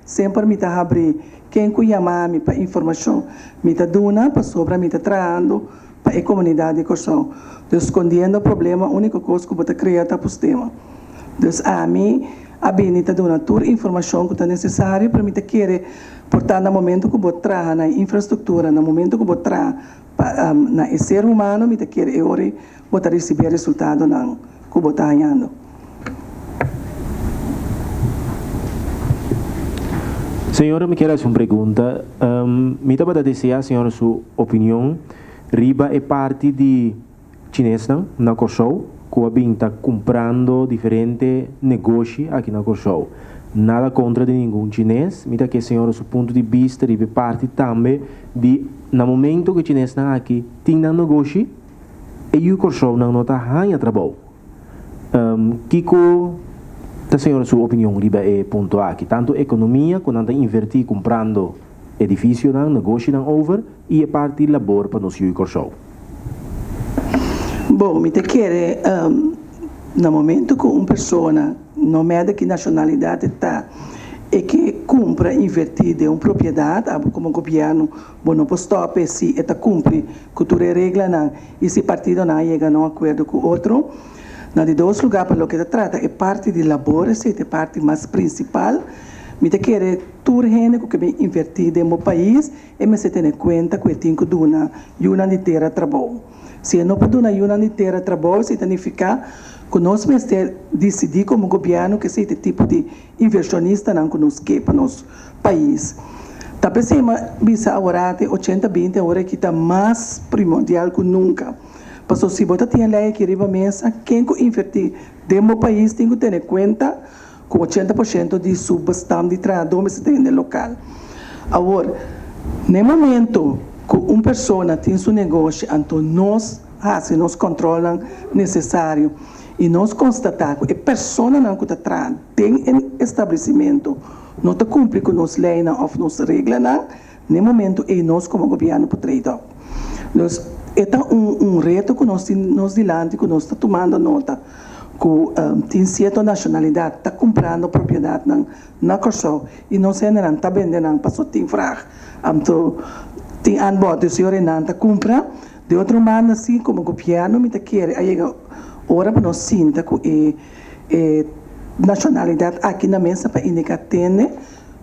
sempre me está abrir quem que chama me para informação, me está dando para sobre me está trazendo para a comunidade de Corsão. Então, escondendo o problema, a única coisa que eu vou criar é o sistema. Então, a mim a bem está dando toda a informação que está necessária para mim querer portar no momento que vou trabalhar na infraestrutura, no momento que vou trabalhar na ser humano, me querer agora vou receber resultado na que vou estar ganhando. Senhora, me quero fazer uma pergunta. Me estava a desejar, senhora, sua opinião. Riba é parte de chinês na Corsou, que a BIM está comprando diferentes negócios aqui na Corsou. Nada contra de nenhum chinês. Me que senhora, seu ponto de vista, riba parte também de, no momento que o chinês está aqui, tem um negócio, e o Corsou não está ganhando trabalho. Kiko, a senhora, sua opinião, riba é ponto aqui. Tanto economia, quando está invertir comprando edifício, negócio, over, e a parte de labor para nós e o Corsou. Bom, me quer no momento que uma pessoa, não me que nacionalidade está, e que cumpra invertir de uma propriedade, como o governo, não pode stop se está cumpre cultura e regra, não, e se partido não chega a um acordo com o outro. Na de dois lugares para o que se trata é parte de labor, é parte mais principal. Me quer tudo que me invertir de meu país e me se ter em conta que eu tenho que dar uma de terra trabalho. Se eu não puder dar uma de terra trabalho, significa que nós vamos decidir como governo que esse tipo de inversionista não conosco para nosso país. Tá pensando, bisa agora 80-20 agora que está mais primordial que nunca. Porque se você tem lei que riba mesa, quem que invertir de meu país tem que ter em conta com 80% de substância de trabalho que tem no local. Agora, no momento que uma pessoa tem seu negócio, então nós controlamos necessário e nós constatamos que a pessoa não que está tem um estabelecimento, não está cumpre com nossas leis ou nossas regras, no momento é nós como governo para trabalhar. É um reto que nós dilante, que nós estamos tomando nota, que tem certa nacionalidade, está comprando propriedade na Corsou e não se não está vendendo para só tem fraco. Então, tem anbod, o senhor não está comprando. De outra maneira, assim como o governo me quer, aí agora para nós sinta que nacionalidade aqui na mesa para indicar tem,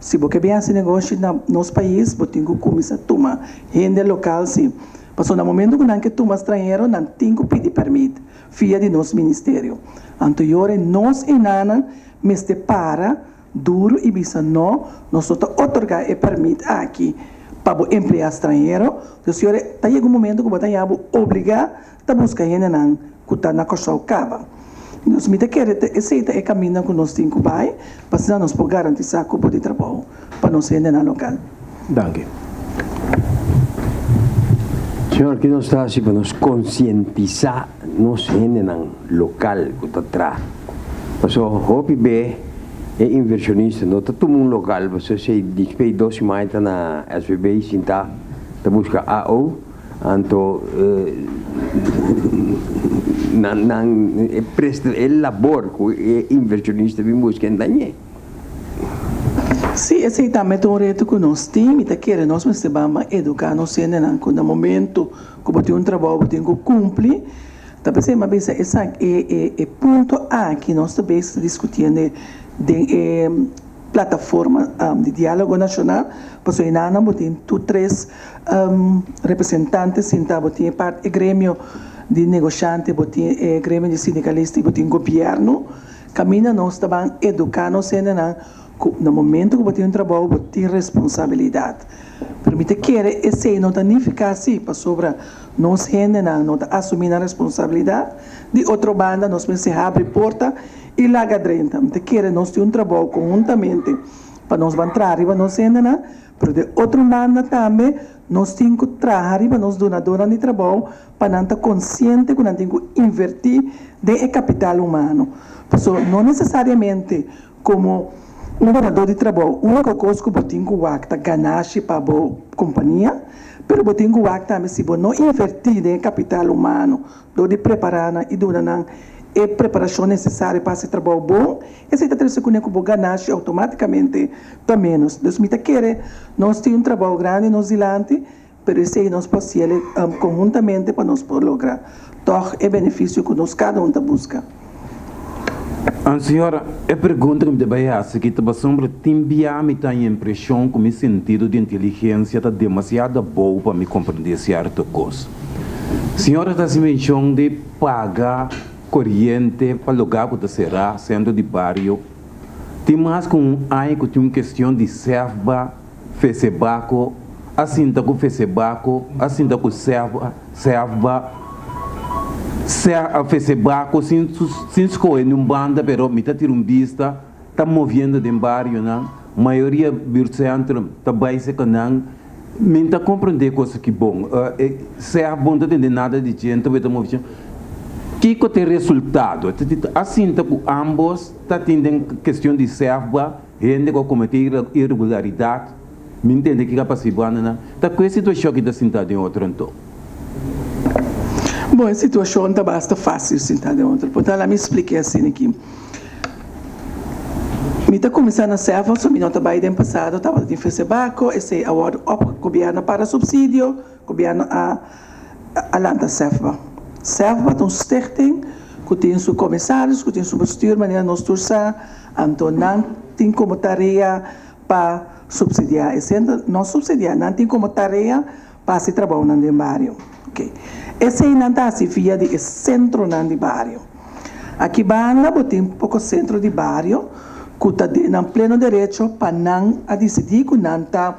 se você bem esse negócio no nosso país, você tem que começar a tomar renda local, sim. Mas no momento que não que toma estrangeiro, não tem que pedir permito, via de nosso ministério. Então, agora nós enana, mas te para, duro e bisa não, nós otorgar o permito aqui para o empregado estrangeiro. Então, senhor, está chegando um momento que você vai obrigar a buscar gente que está na Corsou Cava. Nós me quer esse é o caminho que nós temos que vai, para senão nós podemos garantir o cupo de trabalho para nós gente na local. Danke. Senhor, que nós está assim para nos conscientizar nos gente local que está atrás. Porque o HOPB é inversionista, não está todo mundo local, você se despeja 2 semanas na SBB e está busca AO, então é labor que é inversionista vem buscando daí. Sim, esse também é um reto que nós temos, e nós precisamos educar nos no momento que você tem um trabalho, você tem que cumprir. Talvez esse é ponto A que nós também estamos discutindo de plataforma de diálogo nacional, porque nós temos 3 representantes, então você tem parte do grêmio de negociantes, você tem grêmio de sindicalistas, você tem governo, caminha nós também educar nos no momento que você tem um trabalho, você tem responsabilidade. Permite que esse não está nem ficar assim, para sobre nós gente não está assumindo a responsabilidade. De outra banda, nós precisamos abrir porta e largar dentro. Permite que nós temos um trabalho conjuntamente para nós entrar arriba nós gente não, mas de outra banda também, nós temos que trabalhar arriba nós donadores de trabalho para não estar consciente que nós temos que invertir de capital humano. Porque não necessariamente como um donador de trabalho, uma coisa que você tem que ganhar para a companhia, mas você tem que também, se você não investir em capital humano, de preparar e donar a preparação necessária para esse trabalho bom, esse trabalho que você ganhar automaticamente para menos. Então, nós temos um trabalho grande nos dilante, mas esse nós podemos conjuntamente para nós lograr todo o benefício que nós cada um busca. A senhora, a pergunta que me deve fazer que estava sobre me tem a impressão que o meu sentido de inteligência está demasiado bom para me compreender certa coisa. A senhora está se mencionando de pagar corrente para lugar que será centro de bairro. Tem mais com um ano que tem uma questão de serva, fecebaco, assim está com fecebaco, assim está com serva, a fecebaco, sem escolher num banda, pero me está tirando vista, está movendo de bairro, não? A maioria do centro está baixa que não, me está compreender coisa que bom. Se a bom não tem nada de gente, vai estar movendo. Que tem resultado? Assim, está com ambos, está tendo questão de serva, gente que comete irregularidade, me entende que é possível, não? Está com essa situação que está sentada em outro então. Bom, a situação está bastante fácil sentada em outro. Portanto, ela me expliquei assim aqui. Me está começando a serva, só me não estava aí passado, estava em Fesebaco, esse agora o governo para subsídio, o governo a landa serva. Serva tem um stichting, que tem seus comissários, que tem seu bestuur, maneira nós torçar, então não tem como tarefa para subsidiar. E sendo não subsidiar, não tem como tarefa para se trabalhar no bairro. Okay. Esse aí não está se via de centro no bairro. Aqui banda tem um pouco centro de bairro, que está no pleno direito para não decidir que não está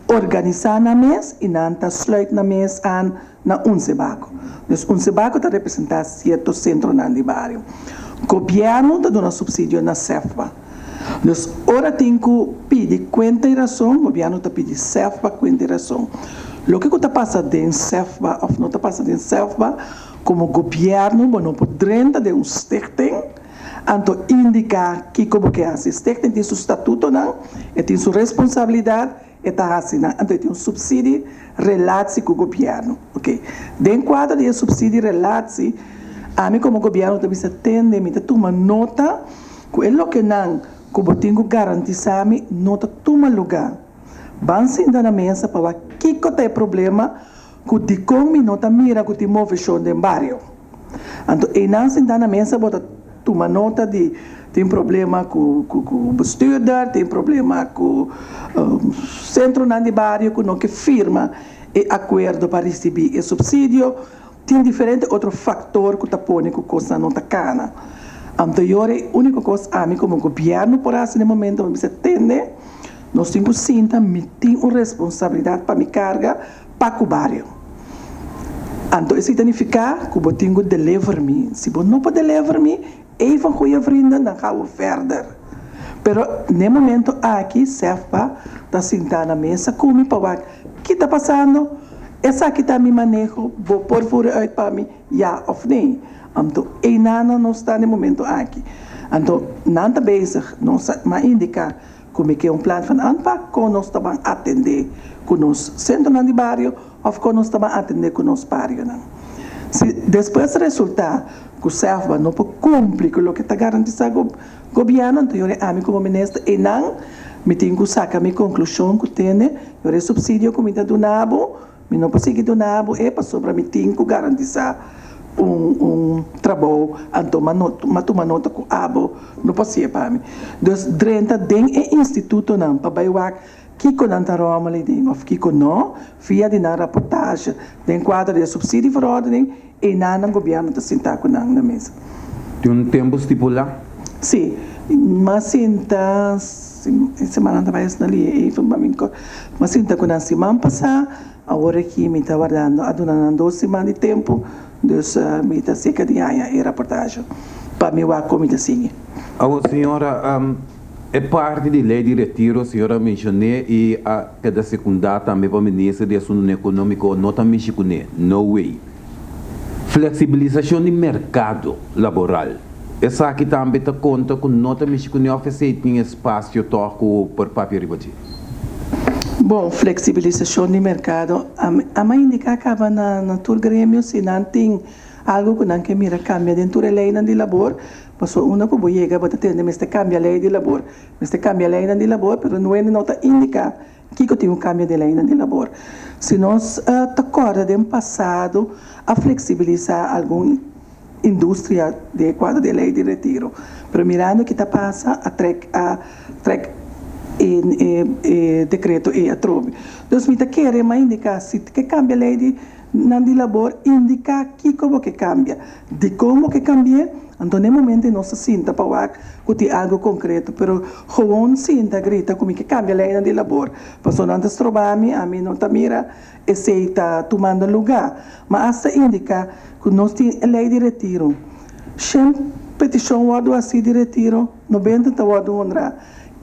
organizar na mesa e não está sluit na mesa na Unsebaco. Então, Unsebaco está representando certo centro no bairro. O governo está dando subsídio na CEFA. Então, ora tem que pedir quanta razão, o governo está pedindo CEFA quanta razão. O que está passando em CEFA, ou não está passando em CEFA, como governo, não pode de um stichting, então indicar que como que é, stichting tem seu estatuto, não, e tem sua responsabilidade, e está assim, então tem um subsídio relativo com o governo, ok? Dentro quadro de subsídio relativo, a mim como governo também se atende, me toma nota, que é o que não, como tenho garantizar, nota toma lugar. Vão sentar na mesa para que tem problema que de como nota mira que te move show no bairro. Então, e não sentar na mesa para tomar nota de tem problema com o bestuurder, tem problema com o centro no bairro, que não que firma e acordo para receber o subsídio, tem diferente outro fator que está pondo que coisa não está cana. Então, a única coisa a mim como governo por assim no momento me se atende. Nós temos que ter uma responsabilidade para me carga para o bairro. Então, isso significa que eu tenho que deliver-me. Se eu não pode deliver-me, eu vou cuidar de não vou perder. Mas, no momento aqui, CEFA está sentada na mesa comigo para ver o que está passando. Essa aqui está me manejo, vou pôr fora para mim, já ou não. Então, eu não está no momento aqui. Então, não está bezig, não me indica como é plano van aanpak, como nós estamos a atender com nós centro de bairro, ou como nós estamos a atender com nós bairro. Se depois resultar que o serva não pode cumprir com o que está garantido o governo, então eu a mim como ministro, e não, me tenho que sacar a minha conclusão que tem, eu subsídio que me dá do nabo, me não posso seguir do nabo, é para sobre me tenho que garantir trabalho, então uma nota com abo, não pode ser para mim. Então, dentro do instituto não, para bailar que com a Roma ali dentro, ou que com não, via de na reportagem, dentro quadro de subsídio de verordening, e não o governo está sentado com na mesa. Tem um tempo estipulado? Sim, mas senta semana da vez na ali, mas senta com a semana passada, agora que me está guardando, adorando 2 semanas de tempo. Então, me está cerca de anos e reportagem para me ver como está seguindo. A senhora, é parte da lei de retiro, a senhora mencionou, e a cada secundária também para o ministro de Assuntos Econômicos, não também chiconé, no way. Flexibilização do mercado laboral. Essa aqui também está conta com nota chiconé oferecer espaço toco por papel e Bom, flexibilização de mercado, a mãe indica acaba na tur grêmio se não tem algo que não que mira cambia dentro da lei de labor, mas uma que vai chegar para ter mas cambia a lei de labor, mas cambia a lei de labor, mas não é nota indica que tem um cambio de lei de labor. Se nós acorda do passado a flexibilizar alguma indústria de quadro de lei de retiro, Pero mirando que está passa a trek decreto e a trove. Então, me quer mais indicar se que cambia a lei de Nandi Labor, indicar que como que cambia, de como que cambia, então no momento não se sinta para que tem algo concreto, pero gewoon sinta grita como que cambia a lei Nandi Labor, para não antes trobar a mim não tá mira e se está tomando lugar, mas hasta indica que nós temos a lei de retiro, sem petição wado assim de retiro, 90 tá wado honra,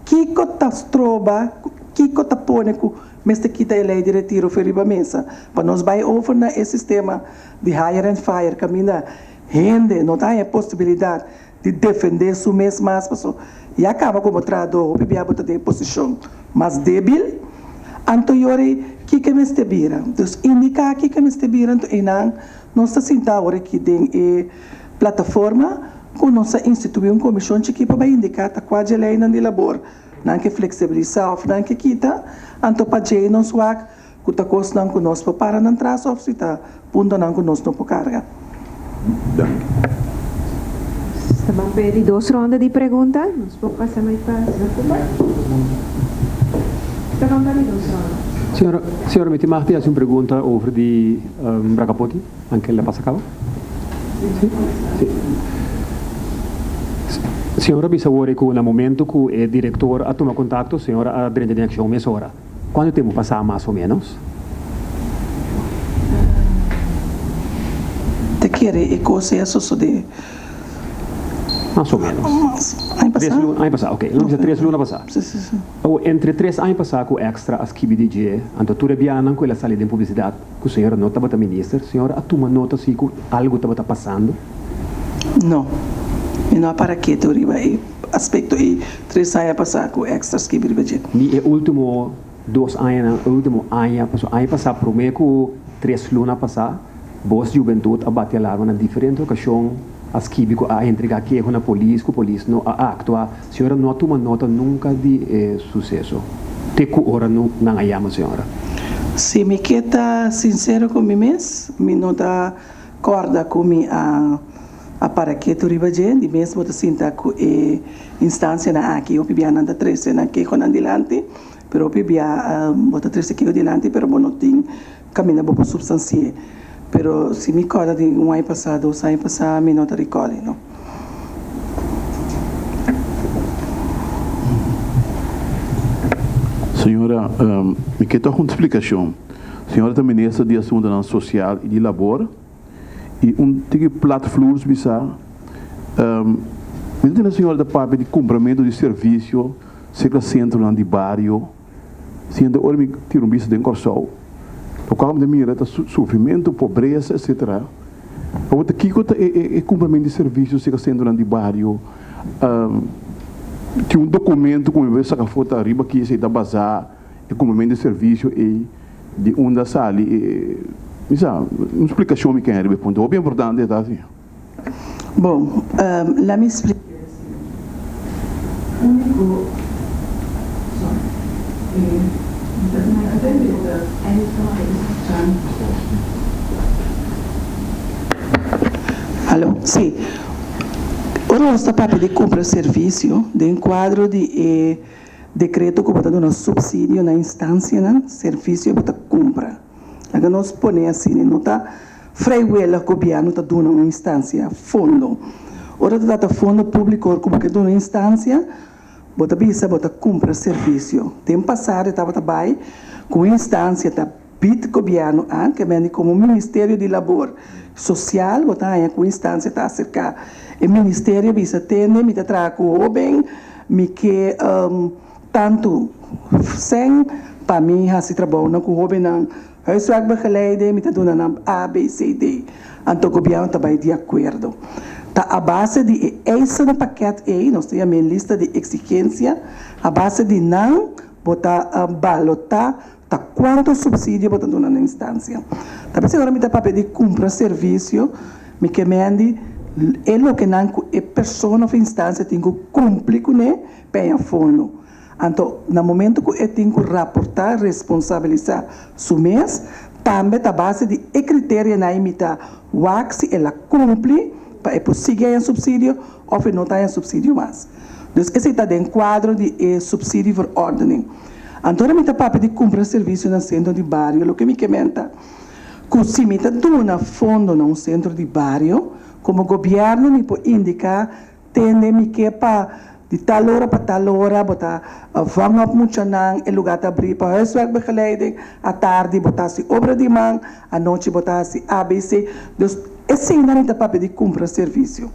Kiko tá troba, Kiko tá pônico, mas kita a lei de retiro feriba mesa, para nós vai over na esse sistema de hire and fire, caminha rende, não tem a possibilidade de defender su mesmo mais pessoa, e acaba como trado, o bebê bota de posição mais débil, anteriori que me estebira, então indicar que me estebira, então nós está sentado agora aqui em plataforma, com nossa instituir comissão que para indicar tá quase a lei de labor, não que flexibilizar, não que quita, anto para jei nos wak, que tá costa não conosco para não traz oficina, punto não conosco não carga. Estamos pedindo 2 rondas de perguntas, nós podemos passar mais para Senhora Miti Marti, faz uma pergunta over de Bracapoti, anche la Passacava. Senhora Bissawori, que no momento que o diretor a tomar contato, senhora a dirigir de ação mês hora. Quanto tempo passa mais ou menos? Te quer processo de mais ou menos. Ano passado, ok. Não precisa 3 lunas passar. Sim. Ou entre 3 anos passar com extra as que BDG, então tu rebiana com ela sala de publicidade, que a senhora nota para o ministro, senhora a toma nota se algo está passando? Não. E não para que tu riba aspecto e 3 anos passar com extras que BDG. E o último 2 anos, o último ano passar primeiro com 3 lunas passar, boas juventude a bater lá na diferente ocasião. As químicos a entregar que na polícia, que a polícia não a actuar, a senhora não toma nota nunca de sucesso. Te que hora não ayama, senhora? Se me queda sincero com mim mesmo, me não dá corda com mim a para que tu riba de mesmo te sinta com instância na aqui, eu pibia nanda 13 na que com andilante, pero pibia bota 13 que andilante, pero não tem caminho para substância. Pero se me acorda de ano passado, 2 anos passados, me não te recordo, não? Senhora, me quer uma explicação. Senhora também ministra de Assuntos Social e de Labor e tem plataforma bisa. Me tem a senhora da parte de cumprimento de serviço, seja centro lá de bairro, sendo hora me tiro bisa de Corsol. O caso de mim era sofrimento, pobreza, etc. O que é cumprimento de serviço, seja centro lá de bairro. Tinha documento como eu saca foto arriba que se dá bazar, é cumprimento de serviço e de onde sai. Uma explicação me quer ponto. O bem importante é assim. Bom, lá me explica. Alô, sim. Ora, nós estamos para pedir compra serviço de enquadro de decreto que está dando subsídio na instância, né? Serviço para compra. Agora nós põe assim, não está freguela que o governo está dando uma instância, fundo. Ora, está fundo público como que dando instância, bota bisa, bota compra serviço. Tem passado, estava também com instância, está bit governo, que vem como Ministério de Labor Social, bota aí com instância, está cerca. O Ministério bisa tende, me tra com o bem, me que tanto sem para mim se trabalha com o bem não. Isso é begeleide, me tá dando A, B, C, D. Então o governo também de acordo. Tá a base de esse paquete aí, nós temos a minha lista de exigência, a base de não botar balotar, tá quanto subsídio botar na instância. Talvez agora me dá para pedir compra serviço, me que mande é o que não é pessoa ou instância tem que cumprir com ele, bem a fundo. Então, no momento que eu tenho que rapportar, responsabilizar o mês, também a base de critério na imita, se ela cumpre, para seguir em subsídio ou não está em subsídio mais. Então, esse está dentro do quadro de subsídio verordening. Então, a minha papo de comprar serviço no centro de bairro, o que me comenta, que se me dá fundo no centro de bairro, como governo me pode indicar, tende que para de tal hora para tal hora, botar vamos op muito não, o lugar está abrir para huiswerkbegeleiding, à tarde botar se obra de man, à noite botar se ABC. Então, esse ainda não está para pedir compra serviço.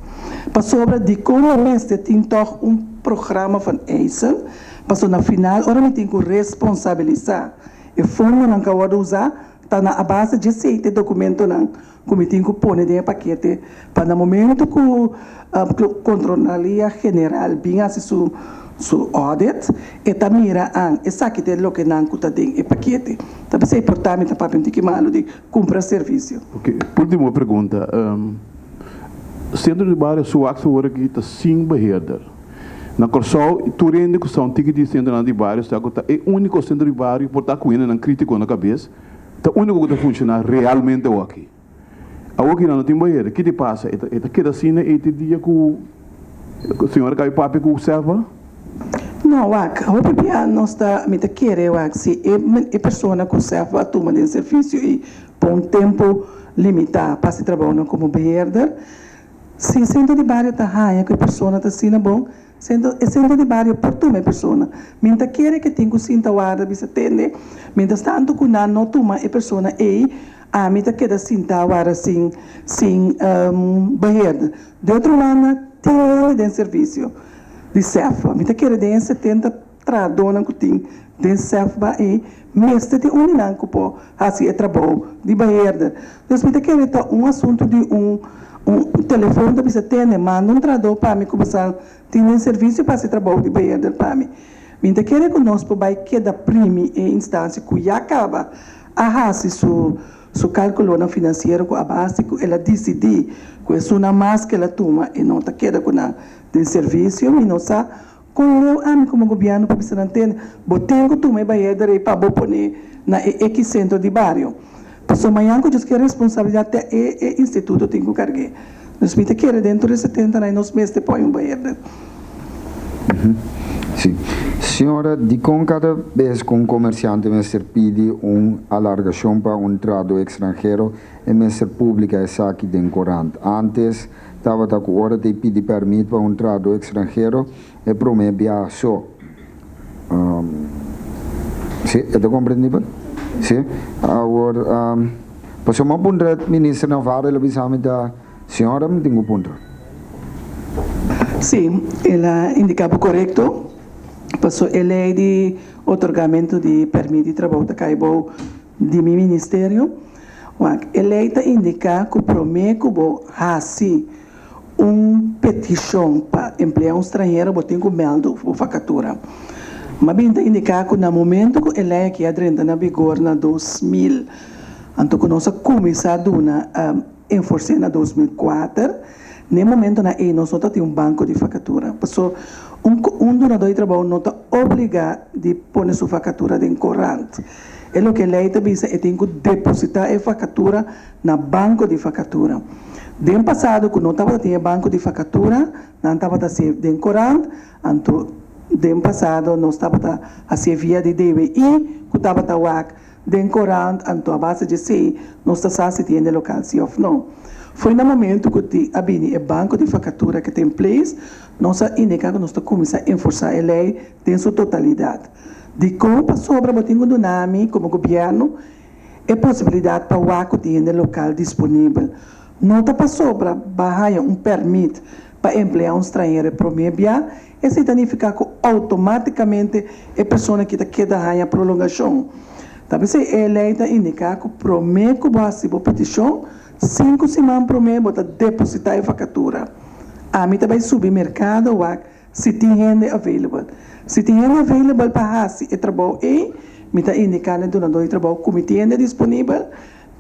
Para sobre de como mestre tem toch programa van Eisen, para no final, ora me tem que responsabilizar. E fundo não pode usar, está na base de esse documento não, como tem que pôr dentro do paquete, para no momento que a Controladoria General vinha assim su audit, e também mira essa que tem o que não está dentro do paquete. Também é importante para a gente malo de comprar serviço. Ok, última pergunta. Centro de bairro, sua agora aqui está sem beheerder. Na Corsol, tu rende que são tique de centro de bairro, é o único centro de bairro por estar com ele na crítico na cabeça, é o único que está funcionando realmente aqui. Aqui não tem banheiro. O que te passa? É que assim, este dia que o senhor cai papo com o serva? Não, o PPA não está me querer, se é pessoa que serve a turma de serviço e por um tempo limitado para se trabalhar como beherder, se o centro de bairro está raia, que a pessoa está sendo bom, centro de bairro por turma pessoa. Minta querer que tem que se entawada, se atende, minta tanto que não turma é pessoa e a mim queda sinta agora sem beherder. De outro lado, tem serviço de CEFA. Me queda de 70 tradona que tem de CEFA e mestre de que pode fazer trabalho de beherder. Então, me queda assunto de um telefone que você tem, manda trador para mim começar tem serviço para esse trabalho de beherder para mim. Me queda que nós vai queda prime e instância que já acaba a fazer su cálculo no financeiro com a básico, ela decide que é uma mais que ela toma e não está queda com o serviço, e não sabe como eu como governo para você entender, tenho que tomar beherder para pôr na X centro de bairro. Porque amanhã que eu que a responsabilidade é instituto tem que carregar. Nós me quer dentro de 70 anos nós mesmos põe beherder. Sim. Senhora, de com cada vez que um comerciante mestre pede alargação para trado estrangeiro, e mestre pública é aqui dentro corante. Antes, estava com hora de pedir permito para trado estrangeiro, e promete só. Sim, é compreendido? Sim. Agora, posso me apontar, ministro Navarro, ele avisou-me da senhora, me tenho ponto. Sim, ela indicava correto. Passou a lei de otorgamento de permito de trabalho da Caibo de meu ministério. A lei indica que o prometo que petição para emplear estrangeiro, tem que meldo a facatura. Mas bem indica que no momento que a lei que entra na vigor na 2000, então que nós começamos a enforcar na 2004, no momento na nós temos banco de facatura. Passou donador de trabalho não está obrigado a pôr sua facatura em corrente. É o que a lei diz, é tem que depositar a facatura no banco de facatura. No passado, quando não estava tendo banco de facatura, não estava em corrente, então, no passado, não estava assim via de DBI, que estava em corrente, então, a base de si, não está se tem local, se ou não. Foi no momento que o banco de facatura que tem place, nós indicamos que nós começamos a enforçar a lei em sua totalidade. De como sobra o do NAMI como governo, é possibilidade para o ACO ter local disponível. Não está para sobra, barra permite para emplear estrangeiro promebia, e significa que automaticamente a pessoa que queda a prolongação. Talvez a lei indica que promete que vai ser petição, 5 semanas para mim, vou depositar a facatura. A mim também subir mercado, se tem renda available. Se tem renda available para fazer o trabalho, me está indicando donador de trabalho, como tem renda disponível,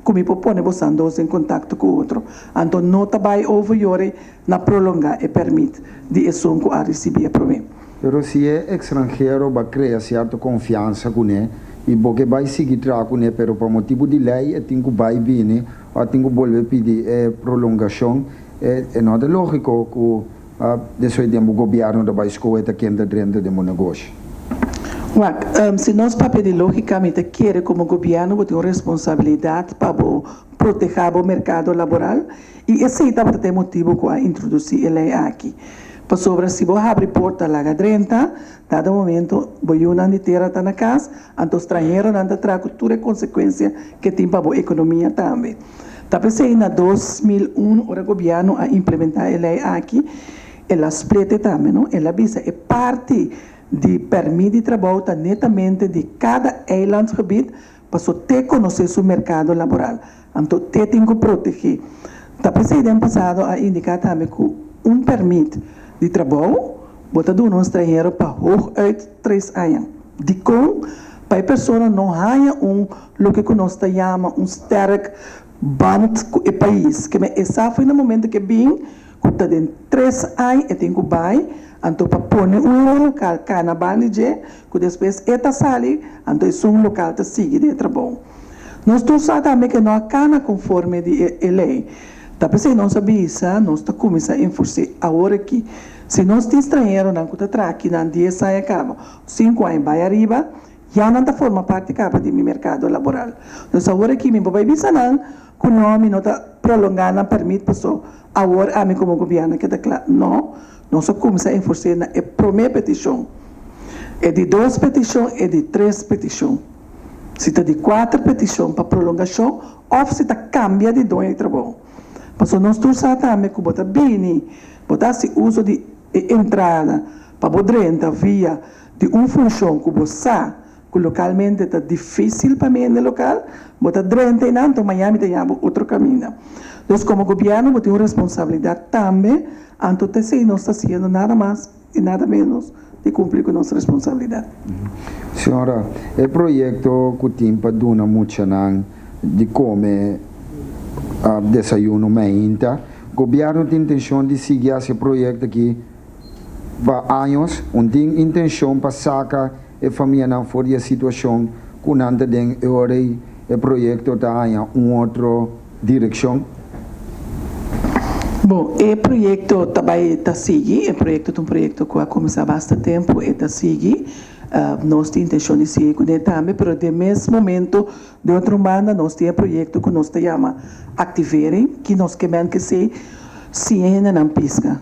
como pode pôr vocês em contato com o outro. Então, não está bem over na prolongar e permite de isso que a receber para mim. Pero se é estrangeiro, vai criar certa confiança com ele, e porque vai seguir com ele, pero por motivo de lei, tem que vai vir, ou tem que volver pedir prolongação, é nada lógico que depois do governo da escola está dentro do negócio. Se nós papel logicamente quer como governo ter uma responsabilidade para proteger o mercado laboral e esse é o motivo para introduzir a lei aqui. Para sobre se você abre porta lá dentro, dado momento você não de terra na casa, então estrangeiro não traz toda a consequência que tem para a economia também. Talvez em 2001 o governo a implementar a lei aqui, ela explica também, não? Ela avisa é parte de permite de trabalho netamente de cada eilandsgebied para só ter conhecer seu mercado laboral. Então tem que proteger. Talvez em ano passado a indicar também que permite de trabalho bota do um estrangeiro para hooguit 3 anos. De com para a pessoa não ganha lo que nós chamamos sterk band com o país. Que essa foi no momento que bem que está de 3 anos e tem que vai então para pôr local cana band que depois esta sali então é um local que sigue de trabalho. Nós sabemos também que não há cana conforme a lei. Talvez se não sabia isso, nós estamos começando a enforcer agora que se nós temos estrangeiro não está atrás, que não 10 anos acaba, 5 anos vai arriba, já não forma parte do mercado laboral. Então agora que me vai avisar não, que o nome não está prolongando, permite pessoa agora a mim como governo que está claro, não, nós começamos a enforcer na primeira petição, é de 2 petições, é de 3 petições. Se está de 4 petições para prolongação, ou se está cambia de dono de trabalho. Mas nós estamos também que botar bem, botar esse uso de entrada para poder via de função que você que localmente está difícil para mim no local, botar drente não, então Miami tem outro caminho. Então como governo tem uma responsabilidade também, então não está fazendo nada mais e nada menos de cumprir com nossa responsabilidade. Senhora, o projeto que tem para dar muito de comer desayuno mainta. O governo tem intenção de seguir esse projeto aqui por anos, tem intenção para sacar a família não fora da situação que não tem o projeto está em uma outra direção. Bom, o projeto também está seguindo, o projeto é um projeto que vai começar há bastante tempo e está seguindo. Nós temos intenção de seguir com ele também, mas de mesmo momento, de outra maneira, nós temos um projeto que nós chamamos Activere, que nós queremos que se ciência não pisca.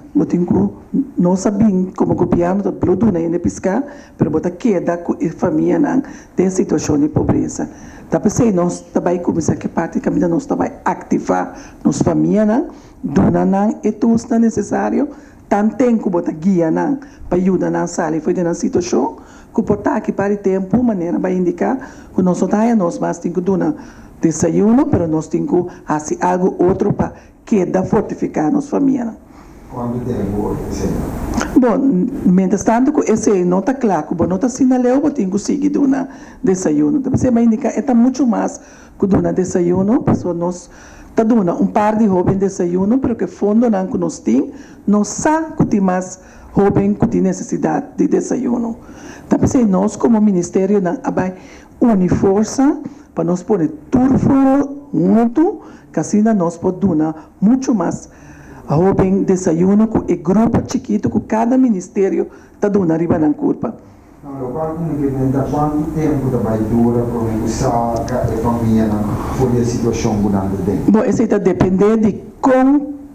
Nós sabemos como governo está produzindo na pisca, mas bota queda com a família não tem situação de pobreza. Então, nós também começamos a parte que nós também ativar nossa família não, dona não e tudo está necessário, tanto tempo bota guia não para ajudar na sala e foi na situação que portar aqui para o tempo, maneira vai indicar que nós nós mais temos que dar desayuno, mas nós temos que fazer algo outro para que dá fortificar nossa família. Quanto tempo bom, mientras tanto, esse não está claro, que não está sinalado, eu tenho que seguir dar desayuno. Então, você vai indicar, é muito mais que dar desayuno, porque nós está dando par de jovens desayuno, mas que fundo não que nós temos, nós sabemos que tem mais jovens que têm necessidade de desayuno. Então, nós como ministério vai unir força para nós poder tudo junto, que assim nós podemos dar muito mais jovem desayuno com o grupo chiquito que cada ministério está dando arriba na curva. Quanto tempo vai durar para usar a família por a situação que não tem? Bom, isso vai depender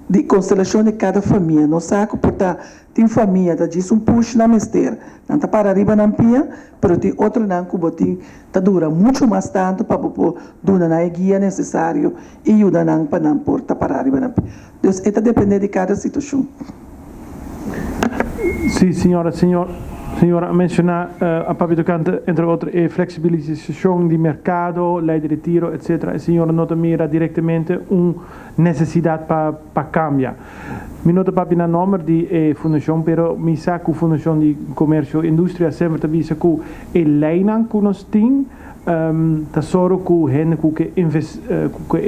de constelação de cada família. Nós sabemos que tem família que diz push na mester, não está para arriba na pia, mas tem outro não que dura muito mais tanto para dar a guia necessário e ajudar para não portar para arriba na pia. Então, isso depende de cada situação. Sim, senhora mencionar a Pavitocante, entre outros, a flexibilização de mercado, lei de retiro, etc. A senhora nota mira diretamente necessidade para cambiar. Mi nota papi na número de fundação, pero mi sa que a Fundação de Comércio e Indústria sempre avisa que a lei que nós temos, tesoro que gente que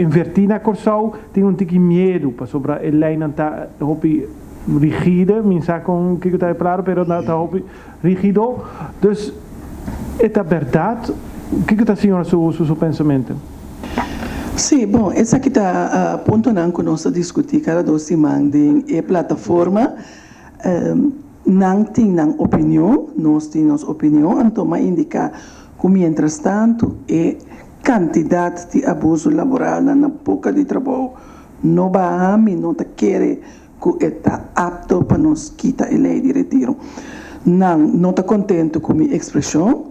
invertir na Corsau tem pouco medo para sobre a lei não está rigida, mi sa com que está claro, pero não está rígido. Dus é a verdade. O que está a senhora seu pensamento? Sim, bom, esse aqui está ponto não que nós discutir cada dois semanas em plataforma. Não tem opinião, nós temos opinião, então mas indicar que mientras tanto é quantidade de abuso laboral na boca de trabalho não vai não te quer que está apto para nos quitar a lei de retiro. Não está contente com a minha expressão,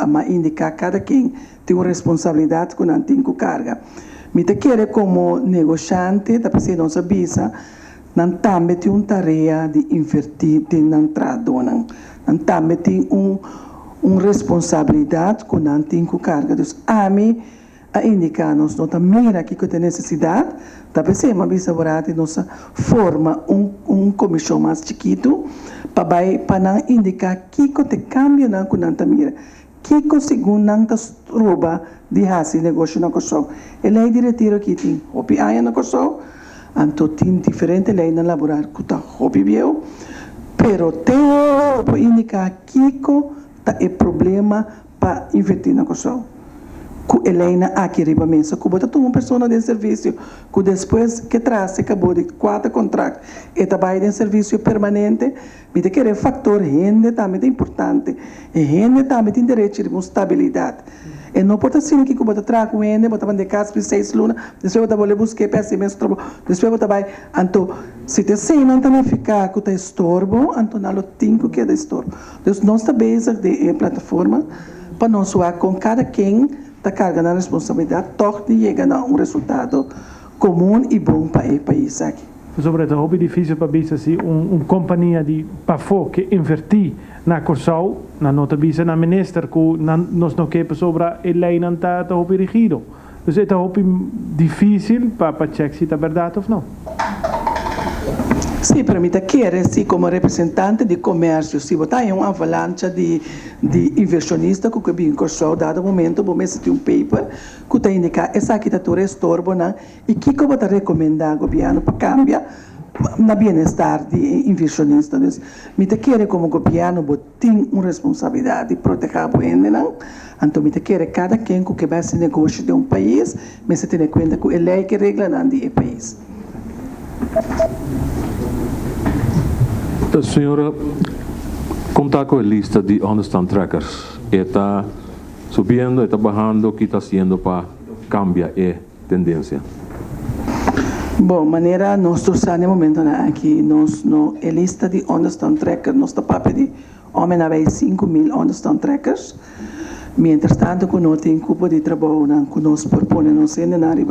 mas indicar cada quem tem uma responsabilidade que não tem que carga. Me te quer como negociante, da pessoa não sabe não também tem uma tarefa de invertir na entrada, não também tem uma responsabilidade que não tem que carga. Então, a mim, a indicar nós não mira aqui que tem necessidade, da pessoa uma bisaborada nós forma comissão mais chiquito para não indicar que te cambia não que não mira. Que segundo não te rouba de esse negócio na coisa. A lei de retiro aqui tem hobby aí na coisa. Então, tem diferentes leis na laboral que está hobby viu, pero tem para indicar que é problema para invertir na coisa. Que a lei aqui riba mesa, que bota uma pessoa de serviço, que depois que traz se acabou de 4 contratos e trabalha de serviço permanente, me que é fator rende também é importante, e rende também tem direito de uma estabilidade. E não pode ser que bota traga com ele, bota vender casa por 6 lunas, depois bota boleh buscar peça mesmo trabalho, depois bota vai, então se te sei não também ficar que tá estorbo, então não tem que é estorbo. Então nós está base de plataforma para nós soar com cada quem está carregando a responsabilidade, torna e chega a resultado comum e bom para o país aqui. Sobre o difícil para bisa assim, companhia de pafo que invertir na Corsau, na nota bisa na minister que nós não queremos sobre a lei não está rigido. Então é difícil para checar se é verdade ou não. Sim, para mim, sim, como representante de comércio, se botar em uma avalanche de inversionistas que eu vi em Corsau, dado momento, vou meter um paper que está indicar essa arquitetura estorbo, e que eu vou recomendar ao governo para cambiar na bem-estar de inversionistas. Me quer como governo tem uma responsabilidade de proteger o ende, então me quer cada quem que vai se negócio de um país, mas se tem em conta que a lei que regula no país. A senhora conta com a lista de understand trackers. Está subindo, está bajando, o que está haciendo para cambiar a tendência? Bom, maneira nós trouxemos no momento aqui, a lista de understand trackers, nós está de homem a 5.000 understand trackers. Mientras tanto, que não tem grupo de trabalho, que nós propomos no cenário,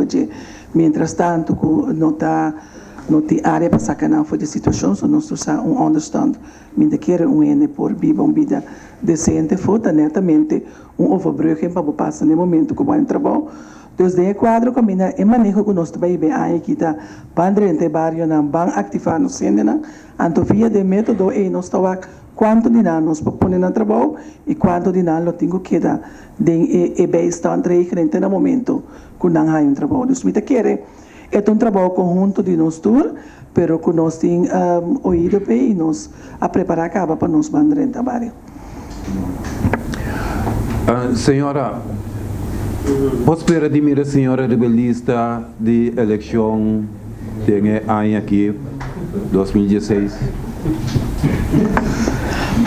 mientras tanto, que não tem área para sacar foi de situação, só nós usamos understand, ainda quer ene por viver uma vida decente, foi netamente overbruggen para passar no momento que vai trabalho. Desde o quadro combina é manejo que nós também bem aí que está bandrente barrio na ban ativar no cena, anto via de método e nós está quanto de nós propõe no trabalho e quanto de nós tenho que dar de bem está diferente no momento que não há trabalho. Então, me quer é um trabalho conjunto de nós todos, pero que nós temos ouído bem e nós a preparar acaba para nós mandar trabalho. Senhora, posso pedir a senhora rebelista de eleição tem ano aqui, 2016?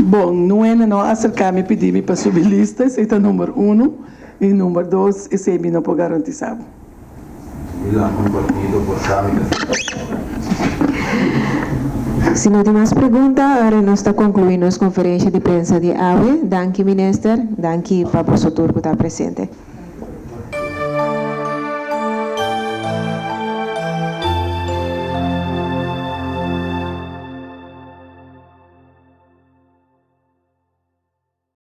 Bom, não acercar-me e pedir-me para subir listas, esse é o número 1, e número 2, esse é não por garantizado. Se não tem mais perguntas, agora nós estamos concluindo a conferência de prensa de AWE. Danke, minister. Danke, para o professor que está presente.